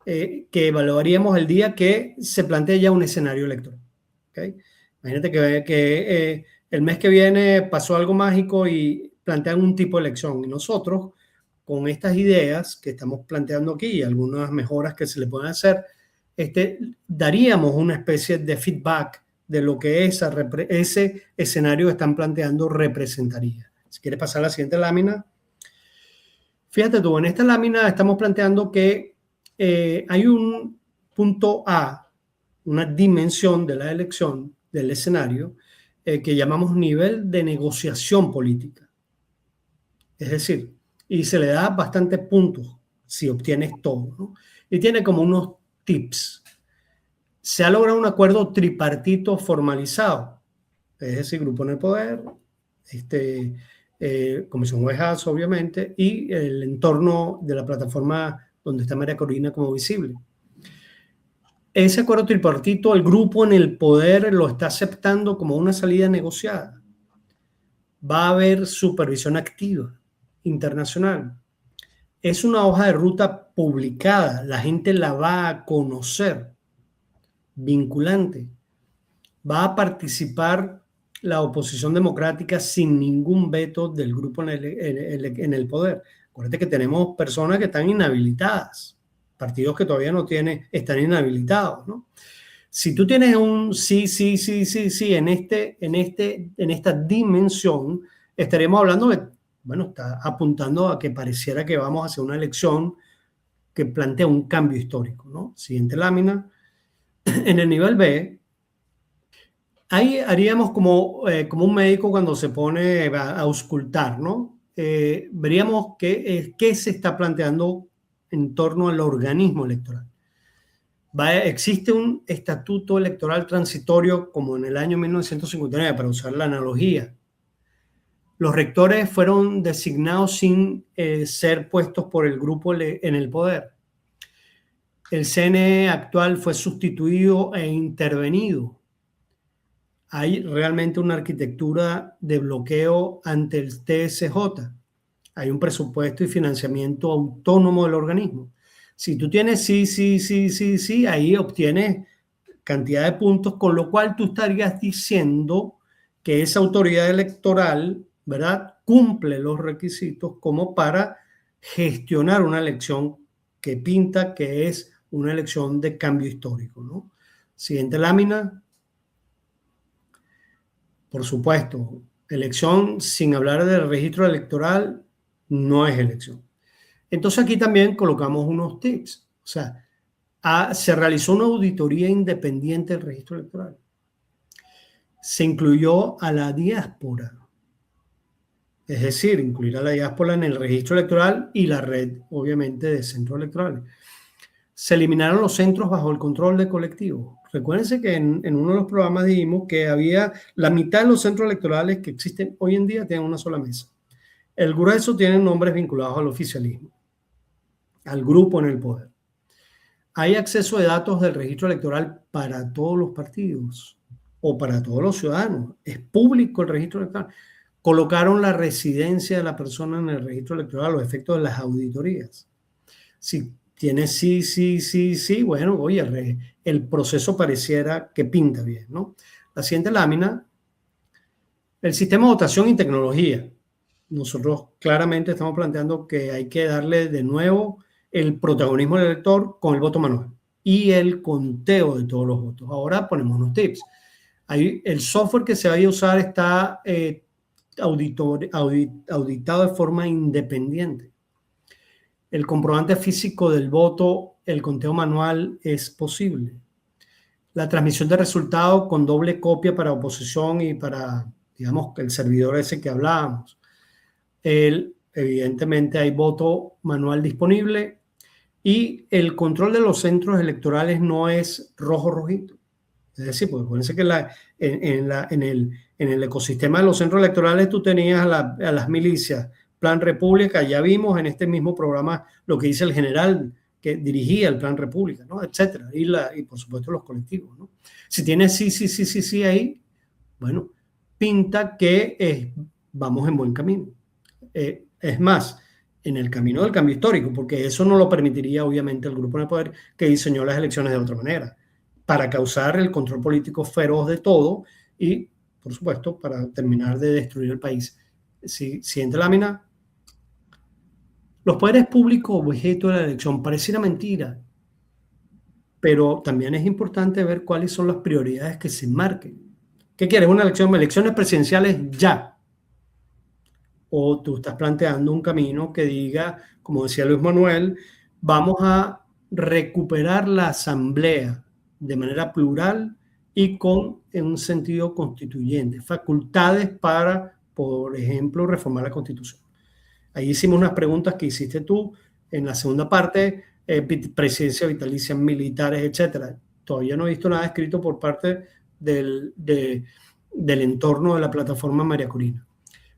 que evaluaríamos el día que se plantee ya un escenario electoral, ¿okay? Imagínate que el mes que viene pasó algo mágico y plantean un tipo de elección, y nosotros con estas ideas que estamos planteando aquí y algunas mejoras que se le pueden hacer, daríamos una especie de feedback de lo que ese escenario que están planteando representaría. Si quieres pasar a la siguiente lámina. Fíjate tú, en esta lámina estamos planteando que hay un punto A, una dimensión de la elección, del escenario, que llamamos nivel de negociación política. Es decir, y se le da bastantes puntos si obtienes todo, ¿no? Y tiene como unos tips. Se ha logrado un acuerdo tripartito formalizado, es decir, grupo en el poder, comisión White House, obviamente, y el entorno de la plataforma donde está María Corina como visible. Ese acuerdo tripartito, el grupo en el poder lo está aceptando como una salida negociada. Va a haber supervisión activa internacional. Es una hoja de ruta publicada, la gente la va a conocer, vinculante. Va a participar la oposición democrática sin ningún veto del grupo en el poder. Acuérdate que tenemos personas que están inhabilitadas, partidos que todavía no tienen, están inhabilitados, ¿no? Si tú tienes un sí en esta dimensión, estaríamos hablando de, bueno, está apuntando a que pareciera que vamos hacia una elección que plantea un cambio histórico, ¿no? Siguiente lámina. En el nivel B, ahí haríamos como un médico cuando se pone a auscultar, ¿no? Veríamos qué se está planteando en torno al organismo electoral. Existe un estatuto electoral transitorio como en el año 1959, para usar la analogía. Los rectores fueron designados sin ser puestos por el grupo en el poder. El CNE actual fue sustituido e intervenido. Hay realmente una arquitectura de bloqueo ante el TSJ. Hay un presupuesto y financiamiento autónomo del organismo. Si tú tienes sí, ahí obtienes cantidad de puntos, con lo cual tú estarías diciendo que esa autoridad electoral, ¿verdad?, cumple los requisitos como para gestionar una elección que pinta que es una elección de cambio histórico, ¿no? Siguiente lámina. Por supuesto, elección sin hablar del registro electoral no es elección. Entonces aquí también colocamos unos tips. O sea, se realizó una auditoría independiente del registro electoral. Se incluyó a la diáspora. Es decir, incluir a la diáspora en el registro electoral y la red, obviamente, de centros electorales. Se eliminaron los centros bajo el control de colectivos. Recuérdense que en uno de los programas dijimos que había la mitad de los centros electorales que existen hoy en día tienen una sola mesa. El grueso tienen nombres vinculados al oficialismo, al grupo en el poder. Hay acceso de datos del registro electoral para todos los partidos o para todos los ciudadanos. Es público el registro electoral. Colocaron la residencia de la persona en el registro electoral a los efectos de las auditorías. Si tiene sí, sí, sí, sí, bueno, oye, el proceso pareciera que pinta bien, ¿no? La siguiente lámina, el sistema de votación y tecnología. Nosotros claramente estamos planteando que hay que darle de nuevo el protagonismo del elector con el voto manual y el conteo de todos los votos. Ahora ponemos unos tips. El software que se vaya a usar está auditado de forma independiente. El comprobante físico del voto, el conteo manual es posible. La transmisión de resultados con doble copia para oposición y para, digamos, el servidor ese que hablábamos. Evidentemente hay voto manual disponible y el control de los centros electorales no es rojo-rojito. Es decir, pues acuérdense que en el ecosistema de los centros electorales tú tenías a las milicias, Plan República, ya vimos en este mismo programa lo que dice el general que dirigía el Plan República, ¿no? Etcétera, y por supuesto los colectivos, ¿no? Si tienes sí ahí, bueno, pinta que vamos en buen camino. Es más, en el camino del cambio histórico, porque eso no lo permitiría obviamente el grupo de poder que diseñó las elecciones de otra manera, para causar el control político feroz de todo y, por supuesto, para terminar de destruir el país. Siguiente lámina. Los poderes públicos objeto de la elección pareciera mentira, pero también es importante ver cuáles son las prioridades que se marquen. ¿Qué quieres? ¿Una elección? Elecciones presidenciales ya. O tú estás planteando un camino que diga, como decía Luis Manuel, vamos a recuperar la asamblea de manera plural y con un sentido constituyente, facultades para, por ejemplo, reformar la Constitución. Ahí hicimos unas preguntas que hiciste tú en la segunda parte, presidencia vitalicia, militares, etcétera. Todavía no he visto nada escrito por parte del entorno de la plataforma María Corina.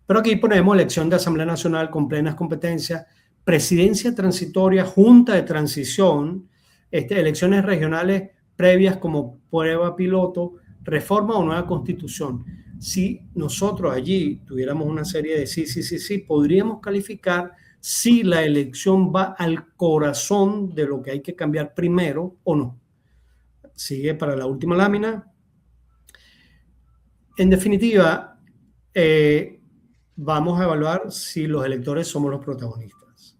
Pero aquí ponemos elección de Asamblea Nacional con plenas competencias, presidencia transitoria, junta de transición, elecciones regionales previas como prueba piloto, reforma o nueva constitución. Si nosotros allí tuviéramos una serie de sí, podríamos calificar si la elección va al corazón de lo que hay que cambiar primero o no. Sigue para la última lámina. En definitiva, vamos a evaluar si los electores somos los protagonistas.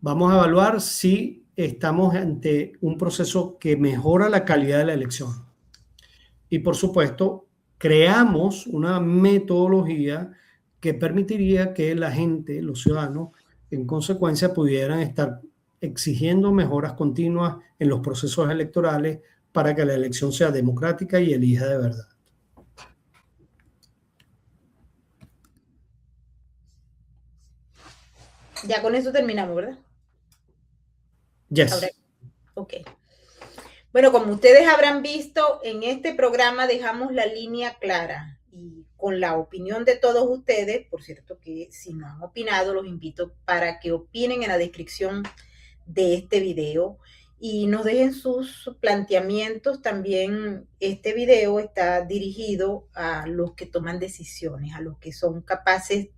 Vamos a evaluar si estamos ante un proceso que mejora la calidad de la elección. Y por supuesto, creamos una metodología que permitiría que la gente, los ciudadanos, en consecuencia pudieran estar exigiendo mejoras continuas en los procesos electorales para que la elección sea democrática y elija de verdad.
Ya con eso terminamos, ¿verdad?
Yes.
Ahora, ok. Bueno, como ustedes habrán visto, en este programa dejamos la línea clara y con la opinión de todos ustedes, por cierto que si no han opinado, los invito para que opinen en la descripción de este video y nos dejen sus planteamientos. También este video está dirigido a los que toman decisiones, a los que son capaces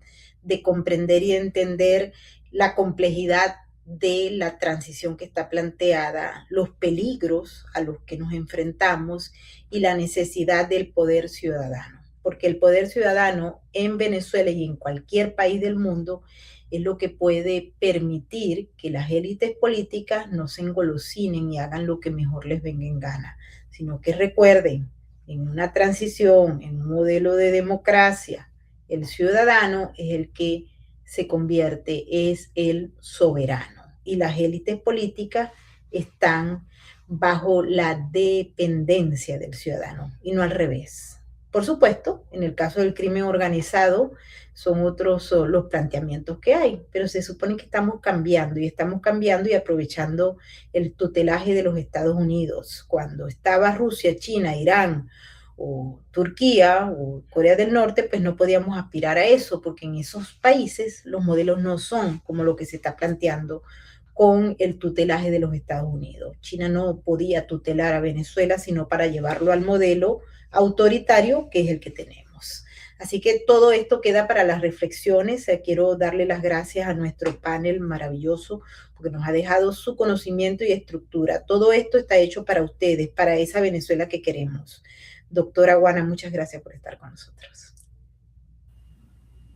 de comprender y entender la complejidad de la transición que está planteada, los peligros a los que nos enfrentamos y la necesidad del poder ciudadano. Porque el poder ciudadano en Venezuela y en cualquier país del mundo es lo que puede permitir que las élites políticas no se engolosinen y hagan lo que mejor les venga en gana, sino que recuerden, en una transición, en un modelo de democracia, el ciudadano es el que se convierte, es el soberano. Y las élites políticas están bajo la dependencia del ciudadano y no al revés. Por supuesto, en el caso del crimen organizado son otros los planteamientos que hay, pero se supone que estamos cambiando y aprovechando el tutelaje de los Estados Unidos. Cuando estaba Rusia, China, Irán o Turquía o Corea del Norte, pues no podíamos aspirar a eso, porque en esos países los modelos no son como lo que se está planteando con el tutelaje de los Estados Unidos. China no podía tutelar a Venezuela, sino para llevarlo al modelo autoritario que es el que tenemos. Así que todo esto queda para las reflexiones. Quiero darle las gracias a nuestro panel maravilloso porque nos ha dejado su conocimiento y estructura. Todo esto está hecho para ustedes, para esa Venezuela que queremos. Doctora Guana, muchas gracias por estar con nosotros.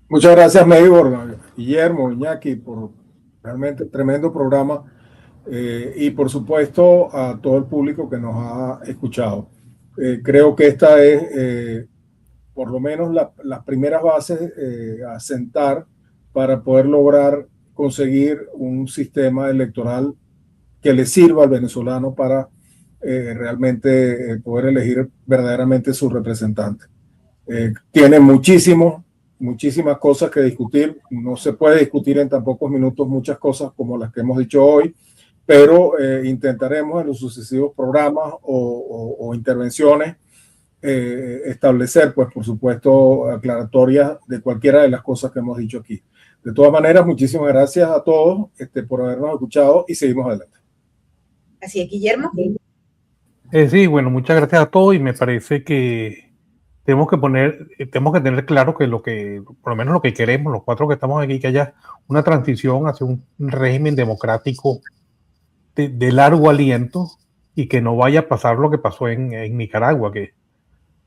Muchas gracias, Maybor, Guillermo, Iñaki, por realmente tremendo programa y por supuesto a todo el público que nos ha escuchado. Creo que esta es por lo menos las primeras bases a sentar para poder lograr conseguir un sistema electoral que le sirva al venezolano para realmente poder elegir verdaderamente su representante. Tiene muchísimas cosas que discutir. No se puede discutir en tan pocos minutos muchas cosas como las que hemos dicho hoy, pero intentaremos en los sucesivos programas o intervenciones establecer, pues por supuesto, aclaratorias de cualquiera de las cosas que hemos dicho aquí. De todas maneras, muchísimas gracias a todos por habernos escuchado y seguimos adelante.
Así es, Guillermo.
Sí, bueno, muchas gracias a todos y me parece que tenemos que tener claro que por lo menos lo que queremos, los cuatro que estamos aquí, que haya una transición hacia un régimen democrático de largo aliento y que no vaya a pasar lo que pasó en Nicaragua, que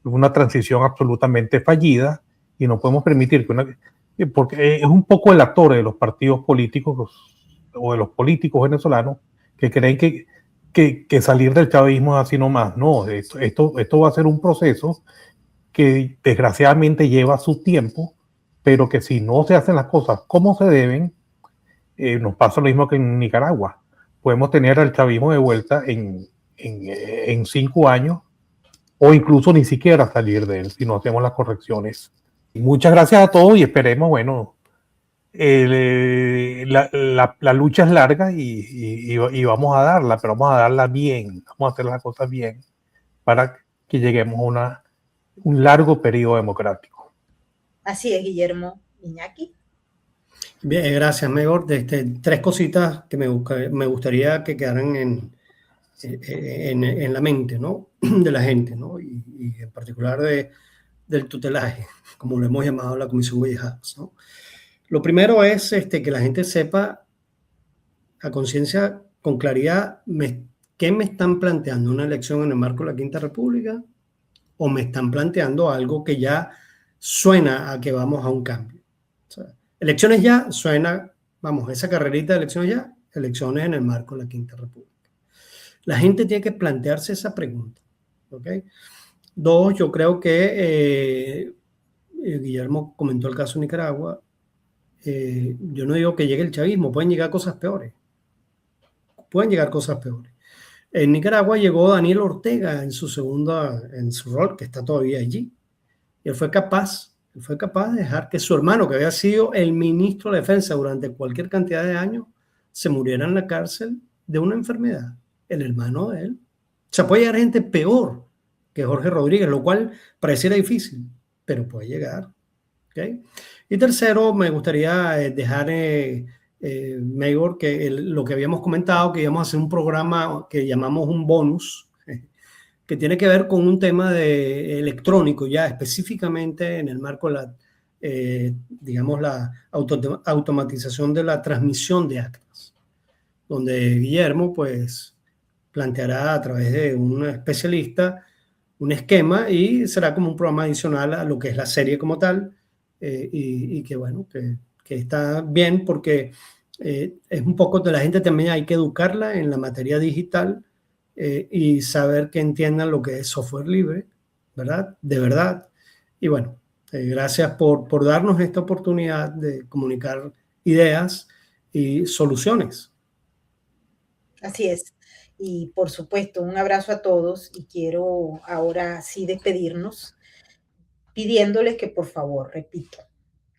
una transición absolutamente fallida y no podemos permitir porque es un poco el actor de los partidos políticos o de los políticos venezolanos que creen que salir del chavismo es así nomás. No, esto va a ser un proceso que desgraciadamente lleva su tiempo, pero que si no se hacen las cosas como se deben, nos pasa lo mismo que en Nicaragua. Podemos tener al chavismo de vuelta en 5 años o incluso ni siquiera salir de él si no hacemos las correcciones. Muchas gracias a todos y esperemos, bueno, la lucha es larga y vamos a darla, pero vamos a darla bien, vamos a hacer las cosas bien para que lleguemos a un largo periodo democrático.
Así es, Guillermo. Iñaki.
Bien, gracias, Maybor. 3 cositas que me gustaría que quedaran en la mente, ¿no? De la gente, ¿no? Y en particular del tutelaje, como lo hemos llamado la Comisión Huellas, ¿no? Lo primero es que la gente sepa a conciencia, con claridad, ¿qué me están planteando? ¿Una elección en el marco de la Quinta República? ¿O me están planteando algo que ya suena a que vamos a un cambio? O sea, elecciones ya suena, vamos, esa carrerita de elecciones ya, elecciones en el marco de la Quinta República. La gente tiene que plantearse esa pregunta, ¿ok? 2, yo creo que Guillermo comentó el caso de Nicaragua. Yo no digo que llegue el chavismo, pueden llegar cosas peores. Pueden llegar cosas peores. En Nicaragua llegó Daniel Ortega en su rol, que está todavía allí. Y él fue capaz de dejar que su hermano, que había sido el ministro de Defensa durante cualquier cantidad de años, se muriera en la cárcel de una enfermedad. El hermano de él. O sea, puede llegar gente peor que Jorge Rodríguez, lo cual pareciera difícil, pero puede llegar. ¿Okay? Y tercero, me gustaría dejar, Maybor, que lo que habíamos comentado, que íbamos a hacer un programa que llamamos un bonus, que tiene que ver con un tema electrónico, ya específicamente en el marco de la automatización de la transmisión de actas, donde Guillermo, pues, planteará a través de un especialista un esquema y será como un programa adicional a lo que es la serie como tal y que bueno, que está bien porque es un poco de la gente también hay que educarla en la materia digital y saber que entiendan lo que es software libre, ¿verdad? De verdad. Y bueno, gracias por darnos esta oportunidad de comunicar ideas y soluciones.
Así es. Y por supuesto, un abrazo a todos y quiero ahora sí despedirnos pidiéndoles que por favor, repito,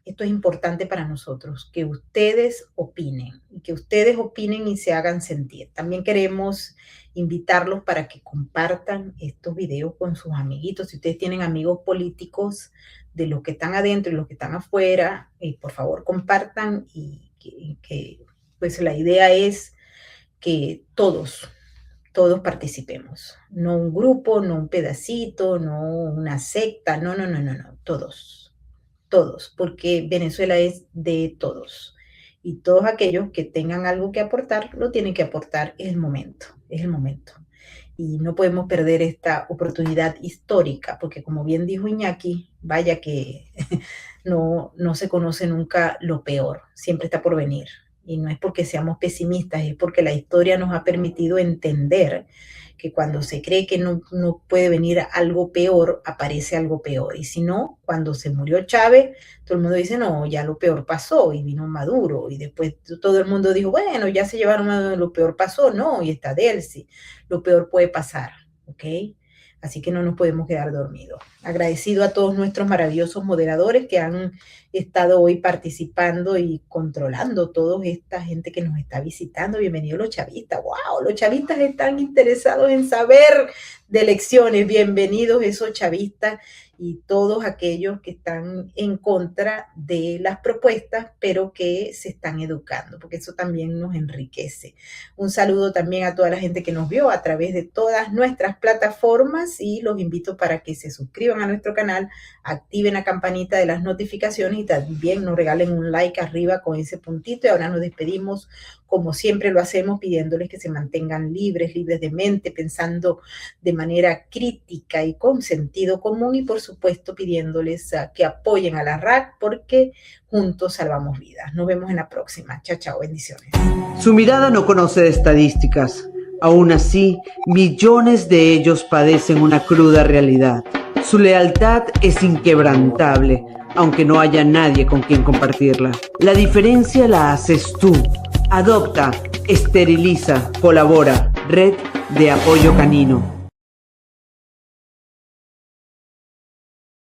esto es importante para nosotros, que ustedes opinen y se hagan sentir. También queremos invitarlos para que compartan estos videos con sus amiguitos. Si ustedes tienen amigos políticos de los que están adentro y los que están afuera, por favor compartan y que pues la idea es que todos participemos, no un grupo, no un pedacito, no una secta, no, todos. todos, porque Venezuela es de todos. Y todos aquellos que tengan algo que aportar, lo tienen que aportar. Es el momento, es el momento. Y no podemos perder esta oportunidad histórica, porque como bien dijo Iñaki, vaya que no se conoce nunca lo peor, siempre está por venir. Y no es porque seamos pesimistas, es porque la historia nos ha permitido entender que cuando se cree que no puede venir algo peor, aparece algo peor. Y si no, cuando se murió Chávez, todo el mundo dice, no, ya lo peor pasó, y vino Maduro, y después todo el mundo dijo, bueno, ya se llevaron, lo peor pasó, no, y está Delcy, lo peor puede pasar, ¿ok? Así que no nos podemos quedar dormidos. Agradecido a todos nuestros maravillosos moderadores que han estado hoy participando y controlando toda esta gente que nos está visitando. Bienvenidos los chavistas. ¡Wow! Los chavistas están interesados en saber de elecciones. Bienvenidos esos chavistas y todos aquellos que están en contra de las propuestas, pero que se están educando, porque eso también nos enriquece. Un saludo también a toda la gente que nos vio a través de todas nuestras plataformas y los invito para que se suscriban a nuestro canal, activen la campanita de las notificaciones y también nos regalen un like arriba con ese puntito. Y ahora nos despedimos como siempre lo hacemos, pidiéndoles que se mantengan libres de mente, pensando de manera crítica y con sentido común, y por supuesto pidiéndoles que apoyen a la RAC, porque juntos salvamos vidas. Nos vemos en la próxima. Chao, chao, bendiciones.
Su mirada no conoce de estadísticas. Aún así, millones de ellos padecen una cruda realidad. Su lealtad es inquebrantable, aunque no haya nadie con quien compartirla. La diferencia la haces tú. Adopta, esteriliza, colabora. Red de Apoyo Canino.